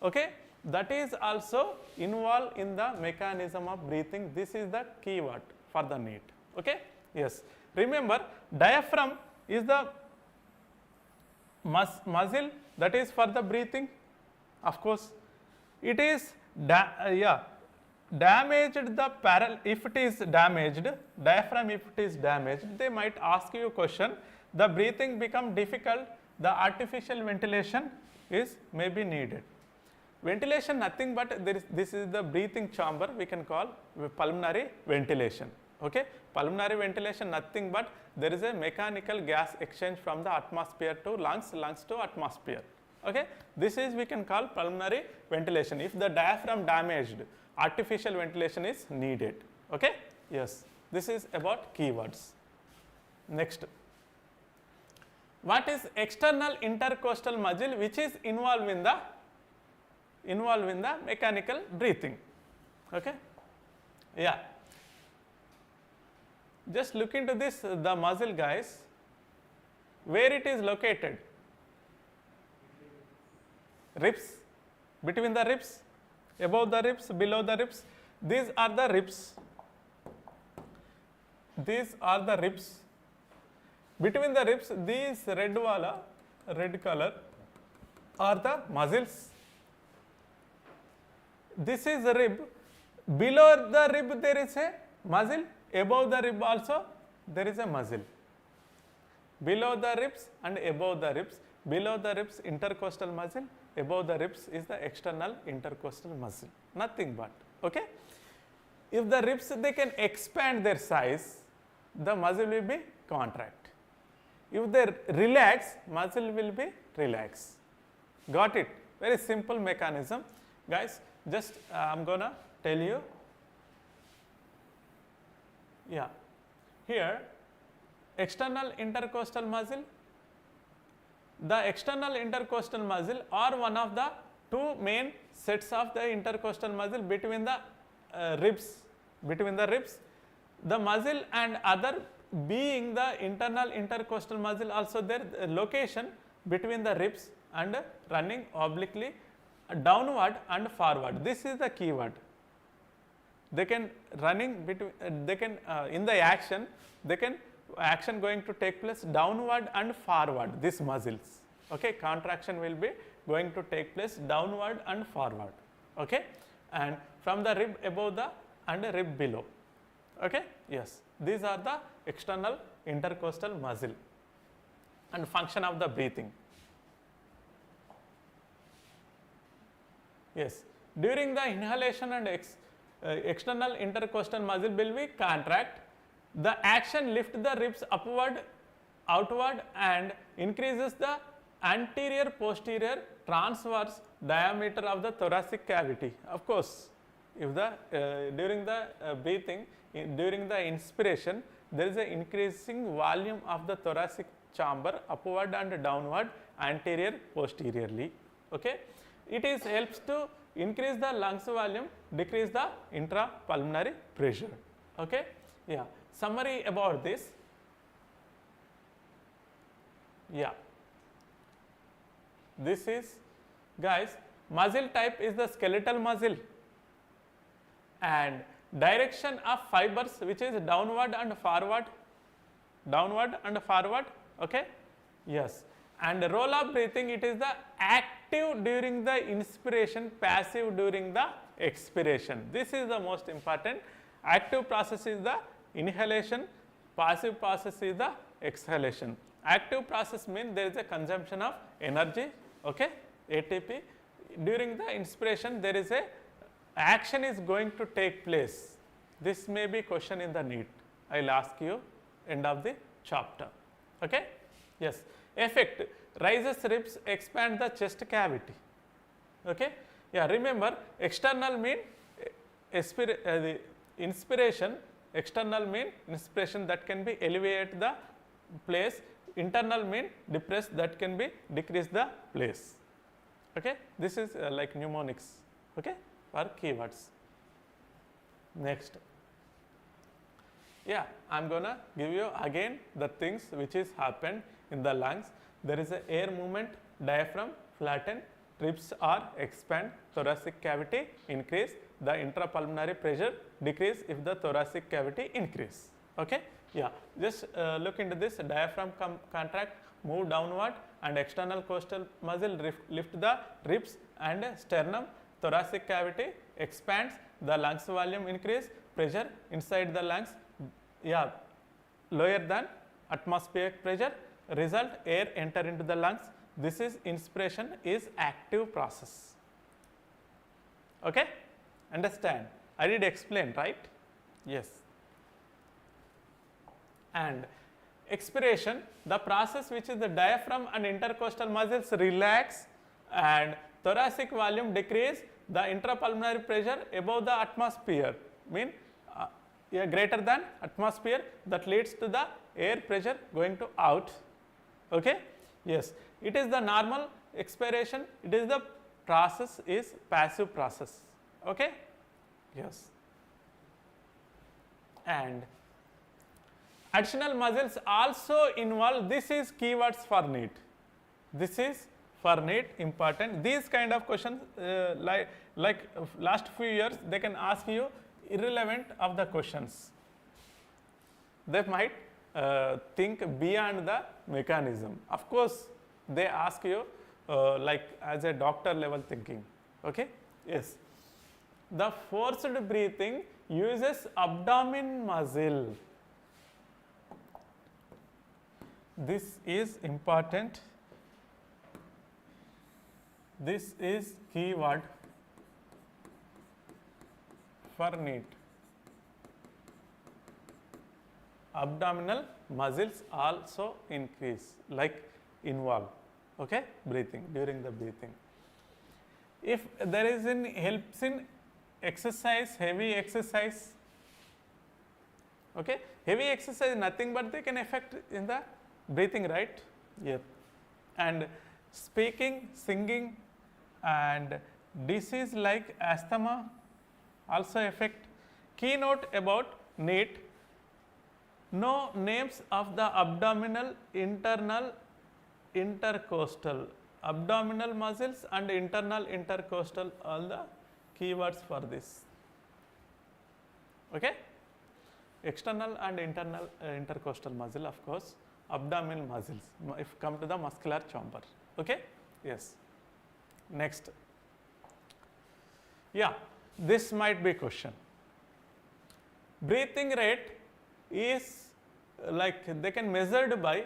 S1: Okay, that is also involved in the mechanism of breathing. This is the keyword for the NEET. Okay, yes. Remember, diaphragm is the muscle that is for the breathing. Of course, it is damaged the if it is damaged, diaphragm if it is damaged, they might ask you a question, the breathing become difficult, the artificial ventilation is may be needed. Ventilation nothing but this is the breathing chamber, we can call pulmonary ventilation. Okay? Pulmonary ventilation nothing but there is a mechanical gas exchange from the atmosphere to lungs, lungs to atmosphere. Okay? This is we can call pulmonary ventilation. If the diaphragm damaged, artificial ventilation is needed. Okay? Yes. This is about keywords. Next. What is external intercostal muscle which is involved in the mechanical breathing? Okay? Yeah. Just look into this, the muscle guys, where it is located? Ribs, between the ribs, above the ribs, below the ribs. These are the ribs. These are the ribs. Between the ribs, these red color are the muscles. This is the rib. Below the rib there is a muscle. Above the rib also there is a muscle. Below the ribs and above the ribs. Below the ribs intercostal muscle. Above the ribs is the external intercostal muscle. Nothing but. Okay. If the ribs they can expand their size, the muscle will be contract. If they relax, muscle will be relax. Got it? Very simple mechanism. Guys, just I am gonna tell you. Yeah. Here, external intercostal muscle. The external intercostal muscle are one of the two main sets of the intercostal muscle between the ribs. Between the ribs, the muscle and other being the internal intercostal muscle also their location between the ribs and running obliquely downward and forward. This is the keyword. They can running between they can in the action going to take place downward and forward, these muscles. Okay, contraction will be going to take place downward and forward. Okay, and from the rib above the and rib below. Okay, yes, these are the external intercostal muscle and function of the breathing. Yes, during the inhalation and external intercostal muscle will be contract. The action lift the ribs upward, outward and increases the anterior, posterior, transverse diameter of the thoracic cavity. Of course, if the during the breathing, during the inspiration, there is an increasing volume of the thoracic chamber upward and downward, anterior, posteriorly. Okay, it is helps to increase the lungs volume, decrease the intrapulmonary pressure. Okay, yeah. Summary about this. Yeah, this is guys, muscle type is the skeletal muscle and direction of fibers which is downward and forward, okay, yes, and the role of breathing, it is the active during the inspiration, passive during the expiration. This is the most important. Active process is the inhalation, passive process is the exhalation. Active process means there is a consumption of energy, okay, ATP. During the inspiration there is a action is going to take place. This may be question in the NEET. I will ask you end of the chapter. Okay? Yes. Effect, raises ribs, expand the chest cavity. Okay? Yeah, remember external mean the inspiration, external mean inspiration that can be elevate the place, internal mean depress that can be decrease the place. Okay? This is like mnemonics. Okay? For keywords. Next. Yeah, I am gonna give you again the things which is happened in the lungs. There is a air movement, diaphragm flatten, ribs are expand, thoracic cavity increase, the intrapulmonary pressure decrease if the thoracic cavity increase. Okay? Yeah, just look into this. Diaphragm contract, move downward and external costal muscle lift the ribs and sternum. Thoracic cavity expands, the lungs volume increase, pressure inside the lungs, yeah, lower than atmospheric pressure, result air enter into the lungs. This is inspiration is active process. Okay, understand? I did explain, right? Yes. And expiration, the process which is the diaphragm and intercostal muscles relax and thoracic volume decrease, the intrapulmonary pressure above the atmosphere, mean greater than atmosphere, that leads to the air pressure going to out. Okay? Yes, it is the normal expiration, it is the process is passive process. Okay? Yes. And additional muscles also involved, this is keywords for NEET. This is for NEET important. These kind of questions like last few years they can ask you irrelevant of the questions. They might think beyond the mechanism. Of course, they ask you like as a doctor level thinking. Okay? Yes. The forced breathing uses abdomen muscle. This is important. This is keyword for NEET. Abdominal muscles also increase, like involve, okay, breathing, during the breathing. If there is in helps in exercise, heavy exercise, okay, heavy exercise nothing but they can affect in the breathing, right? Yeah. And speaking, singing and disease like asthma also affect. Keynote about NEET, no names of the abdominal, internal, intercostal, abdominal muscles and internal intercostal, all the keywords for this. Okay? External and internal intercostal muscle, of course, abdominal muscles, if come to the muscular chamber. Okay? Yes. Next. Yeah, this might be question. Breathing rate is like they can measured by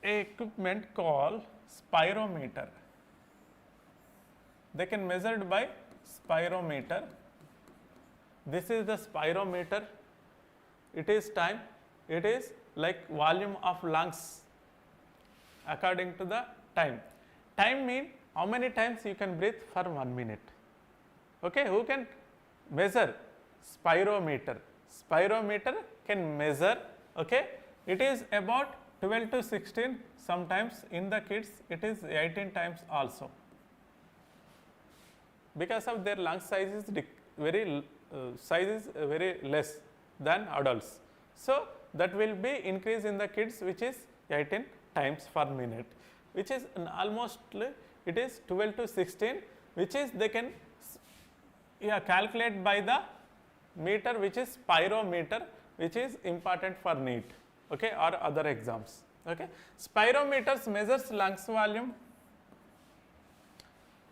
S1: a equipment called spirometer. They can measured by spirometer. This is the spirometer. It is time. It is like volume of lungs according to the time. Time mean how many times you can breathe for 1 minute. Okay, who can measure? Spirometer. Spirometer can measure. Okay, it is about 12 to 16. Sometimes in the kids it is 18 times also. Because of their lung size is very less than adults. So that will be increase in the kids, which is 18 times per minute, which is almost it is 12 to 16, which is they can calculate by the meter, which is spirometer, which is important for NEET, okay, or other exams. Okay, spirometers measures lungs volume.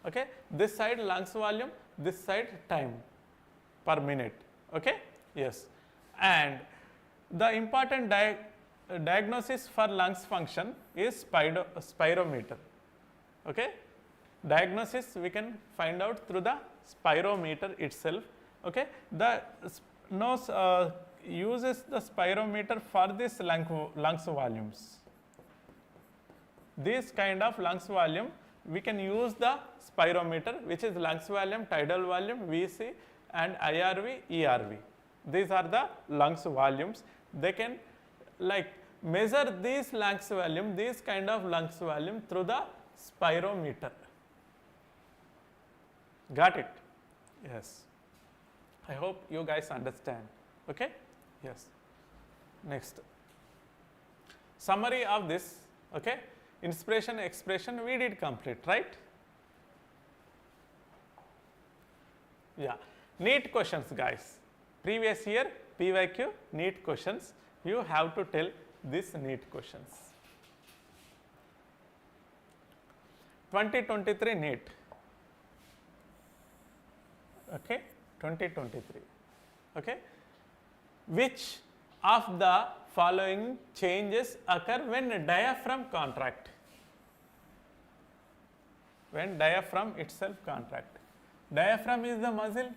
S1: Okay, this side lungs volume, this side time per minute. Okay, yes, and the important diagnosis for lungs function is spirometer. Okay, diagnosis we can find out through the spirometer itself. Okay, the nose uses the spirometer for this lungs volumes. This kind of lungs volume we can use the spirometer, which is lungs volume, tidal volume, VC and IRV, ERV. These are the lungs volumes. They can like measure these lungs volume, this kind of lungs volume through the spirometer. Got it? Yes. I hope you guys understand. Okay? Yes. Next. Summary of this. Okay? Inspiration, expression we did complete, right? Yeah. NEET questions, guys. Previous year PYQ NEET questions. You have to tell these NEET questions. 2023 NEET. Okay, 2023. Okay, which of the following changes occur when diaphragm contract? When diaphragm itself contract. Diaphragm is the muscle.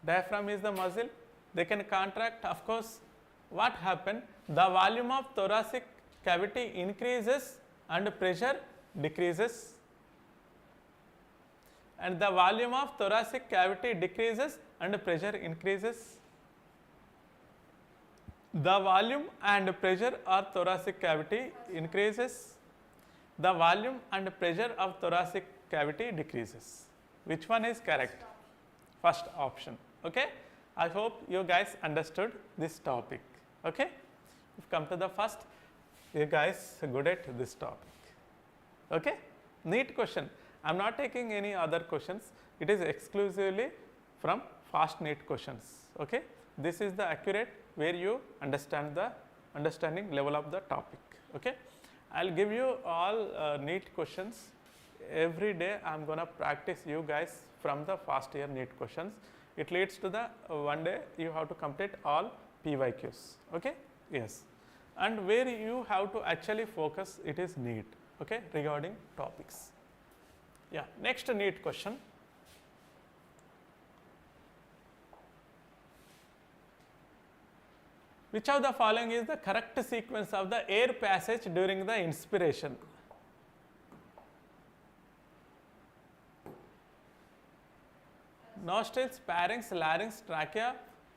S1: Diaphragm is the muscle. They can contract. Of course, what happened? The volume of thoracic cavity increases and pressure decreases. And the volume of thoracic cavity decreases and pressure increases. The volume and pressure of thoracic cavity increases. The volume and pressure of thoracic cavity decreases. Which one is correct? First option. Okay. I hope you guys understood this topic. Okay. If come to the first, you guys good at this topic. Okay. NEET question. I am not taking any other questions. It is exclusively from fast NEET questions. Okay. This is the accurate where you understand the understanding level of the topic. Okay. I will give you all NEET questions. Every day I am going to practice you guys from the first year NEET questions. It leads to the one day you have to complete all PYQs. Okay. Yes. And where you have to actually focus, it is NEET. Okay. Regarding topics. Yeah. Next NEET question. Which of the following is the correct sequence of the air passage during the inspiration? Nostrils, pharynx, larynx, trachea,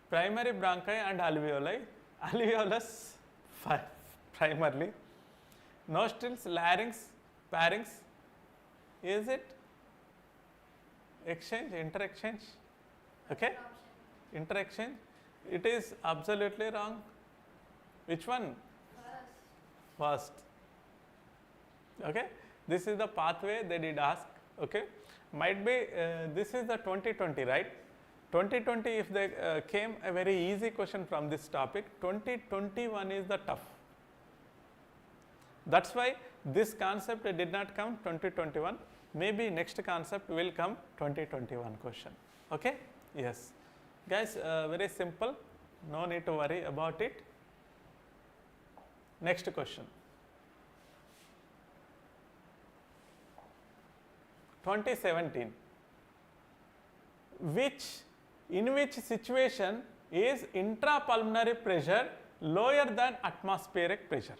S1: primary bronchi and alveoli. Alveolus primarily. Nostrils, larynx, pharynx. Is it exchange, interexchange? Okay. Interexchange. It is absolutely wrong. Which one? First. Okay. This is the pathway they did ask. Okay. Might be this is the 2020, right? 2020 if they came a very easy question from this topic, 2021 is the tough. That is why this concept did not come 2021. Maybe next concept will come 2021 question. Okay. Yes. Guys, very simple, no need to worry about it. Next question. 2017. In which situation is intrapulmonary pressure lower than atmospheric pressure?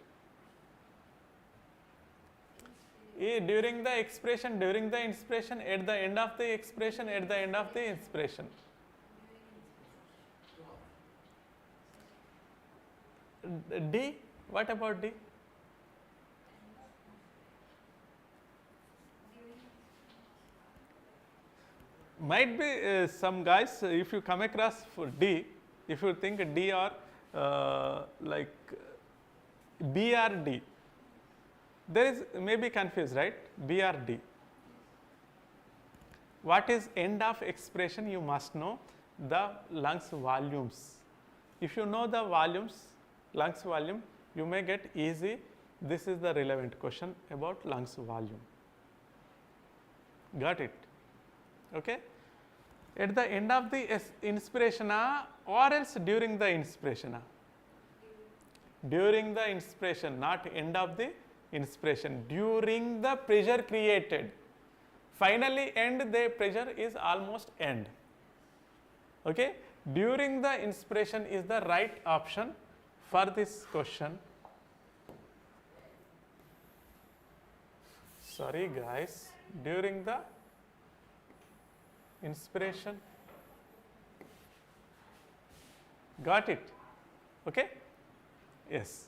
S1: During the expiration, during the inspiration, at the end of the expiration, at the end of the inspiration. D, what about D? Might be some guys, if you come across for D, if you think D or like B or D, there is maybe confused, right? B or D. What is end of expiration? You must know the lungs volumes. If you know the volumes, lungs volume, you may get easy. This is the relevant question about lungs volume. Got it? Okay. At the end of the inspiration or else during the inspiration? During the inspiration, not end of the inspiration. During the pressure created. Finally end, the pressure is almost end. Okay. During the inspiration is the right option for this question. Sorry guys, during the inspiration. Got it? Okay? Yes.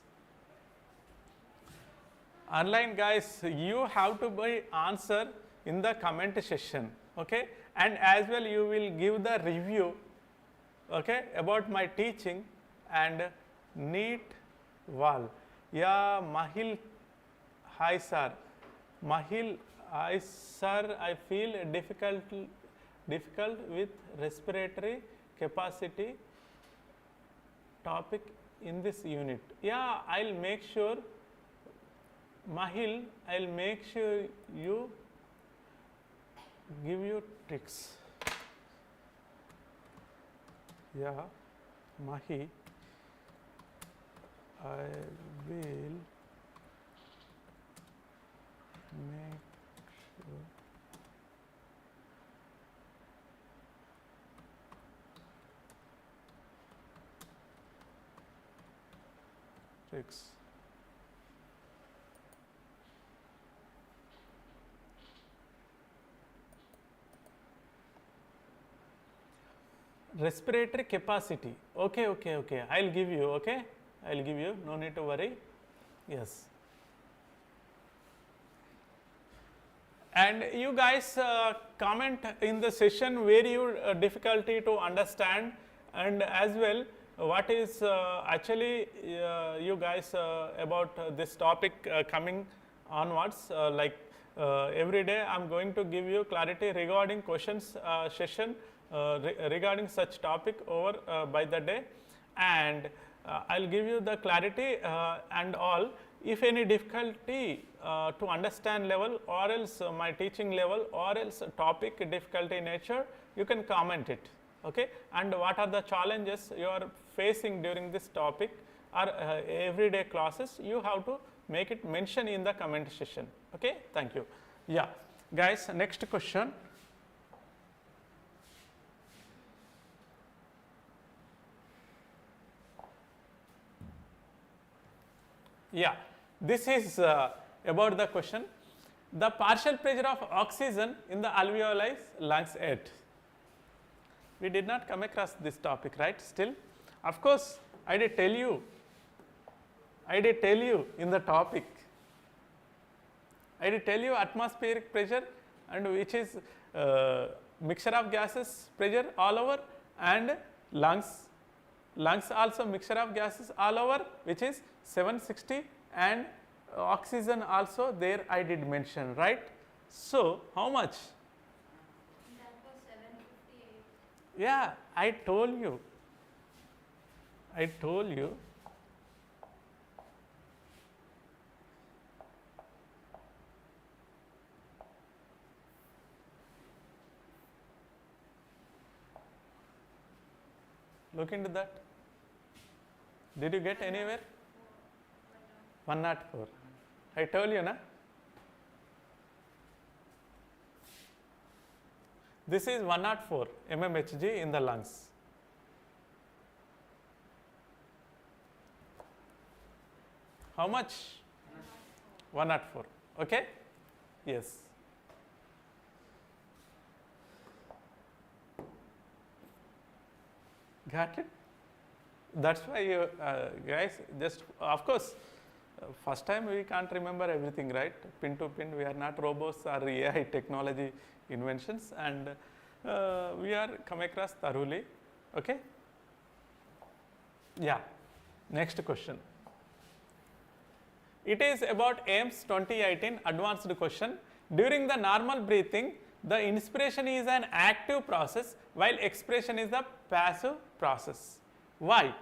S1: Online guys, you have to be answer in the comment section. Okay? And as well you will give the review, okay, about my teaching and NEET World. Yeah, Mahil, hi sir. Mahil, hi sir, I feel difficult with respiratory capacity topic in this unit. Yeah, I'll make sure, Mahil, I'll make sure you give you tricks. Yeah, Mahi, I will make sure 6. Respiratory capacity. Okay, okay, okay. I'll give you, okay? I'll give you, no need to worry. Yes. And you guys comment in the session where your difficulty to understand, and as well what is actually you guys about this topic coming onwards, like every day I am going to give you clarity regarding questions session regarding such topic over by the day, and I'll give you the clarity and all. If any difficulty to understand level, or else my teaching level, or else topic difficulty nature, you can comment it, okay? And what are the challenges you are facing during this topic or everyday classes, you have to make it mention in the comment section, okay? Thank you. Yeah, guys, next question. Yeah, this is about the question. The partial pressure of oxygen in the alveoli lungs at. We did not come across this topic, right? Still, of course, I did tell you in the topic. I did tell you atmospheric pressure, and which is mixture of gases pressure all over, and lungs also mixture of gases all over, which is 760, and oxygen also there I did mention, right? So how much?
S2: That was 758.
S1: Yeah, I told you. Look into that. Did you get anywhere? 104. I told you, na? This is 104 mmHg in the lungs. How much? 104. Okay? Yes. Got it? That's why you guys just, of course, first time we can't remember everything, right? Pin to pin, we are not robots or AI technology inventions, and we are come across thoroughly, okay? Yeah, next question. It is about AIMS 2018 advanced question. During the normal breathing, the inspiration is an active process while expiration is the passive process. Why?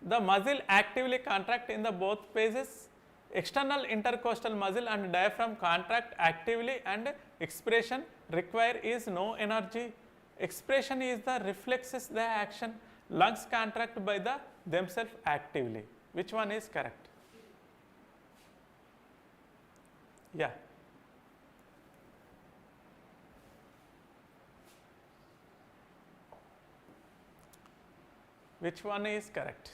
S1: The muscle actively contract in the both phases. External intercostal muscle and diaphragm contract actively, and expiration require is no energy. Expiration is the reflexes the action. Lungs contract by the themselves actively. Which one is correct? Yeah. Which one is correct?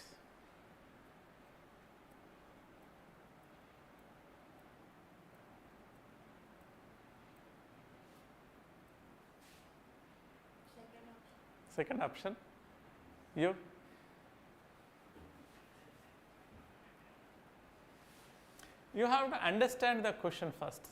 S1: Second option. You? You have to understand the question first.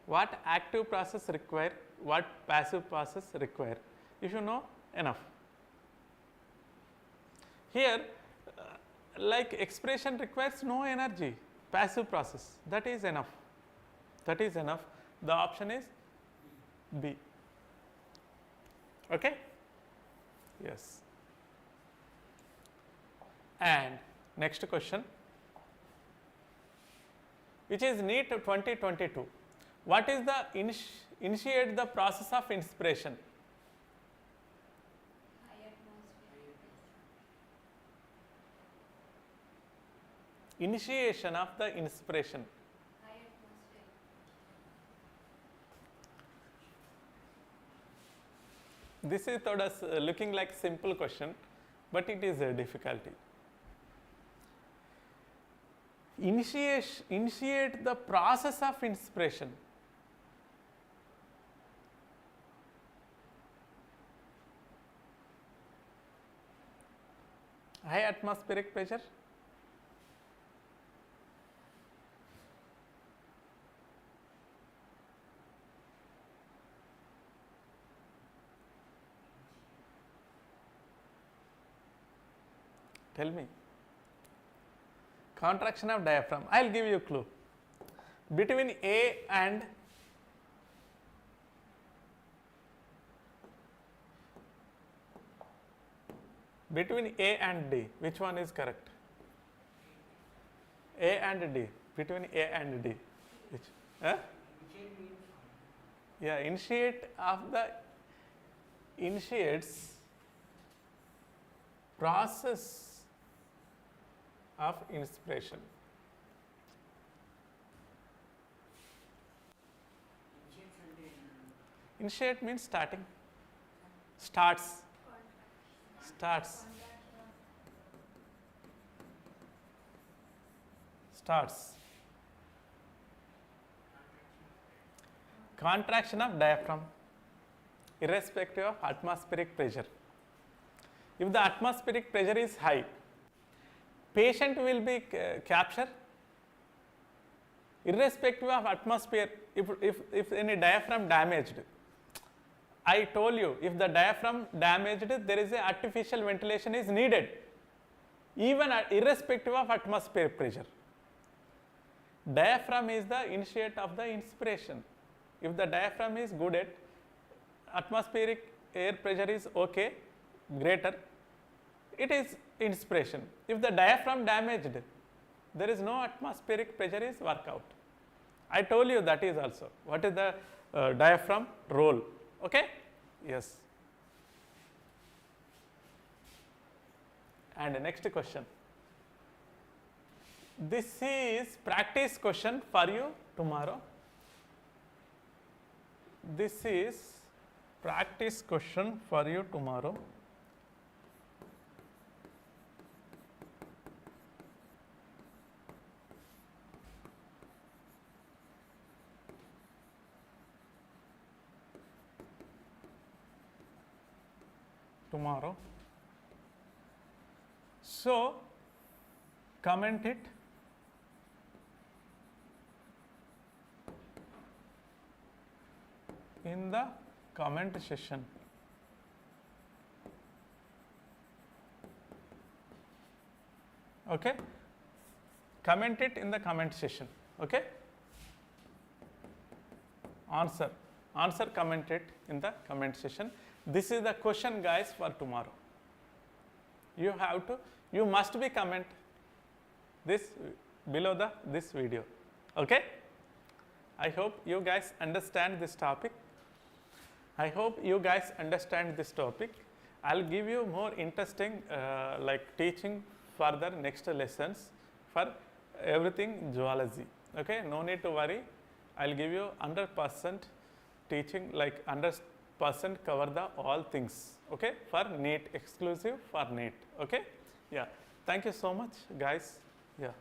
S1: What active process require, what passive process require. If you know, enough. Here, like expiration requires no energy, passive process, that is enough. That is enough. The option is B. Okay? Yes. And next question, which is NEET 2022. What is the initiate the process of inspiration?
S2: High atmosphere.
S1: Initiation of the inspiration.
S2: High atmosphere.
S1: This is thoda looking like simple question, but it is a difficulty. Initiate the process of inspiration. High atmospheric pressure. Tell me. Contraction of diaphragm. I will give you a clue. Between A and D, which one is correct? A and D. Between A and D. Which? Huh? Yeah, initiates process of inspiration. Initiate means starting. Starts. Contraction of diaphragm, irrespective of atmospheric pressure. If the atmospheric pressure is high, patient will be captured irrespective of atmosphere. If any diaphragm damaged, I told you, if the diaphragm damaged, there is a artificial ventilation is needed, even irrespective of atmospheric pressure. Diaphragm is the initiate of the inspiration. If the diaphragm is good at, atmospheric air pressure is okay, greater, it is inspiration. If the diaphragm damaged, there is no atmospheric pressure is work out. I told you that is also. What is the diaphragm role? Okay? Yes. And next question. This is practice question for you tomorrow. This is practice question for you tomorrow. So, comment it. In the comment section. Okay? Comment it in the comment section. Okay? Answer, comment it in the comment section. This is the question, guys, for tomorrow. You must be comment this below this video. Okay? I hope you guys understand this topic. I'll give you more interesting like teaching further next lessons for everything zoology. Okay? No need to worry. I'll give you 100% teaching, like 100% cover the all things. Okay? For NEET, exclusive for NEET. Okay? Yeah. Thank you so much, guys. Yeah.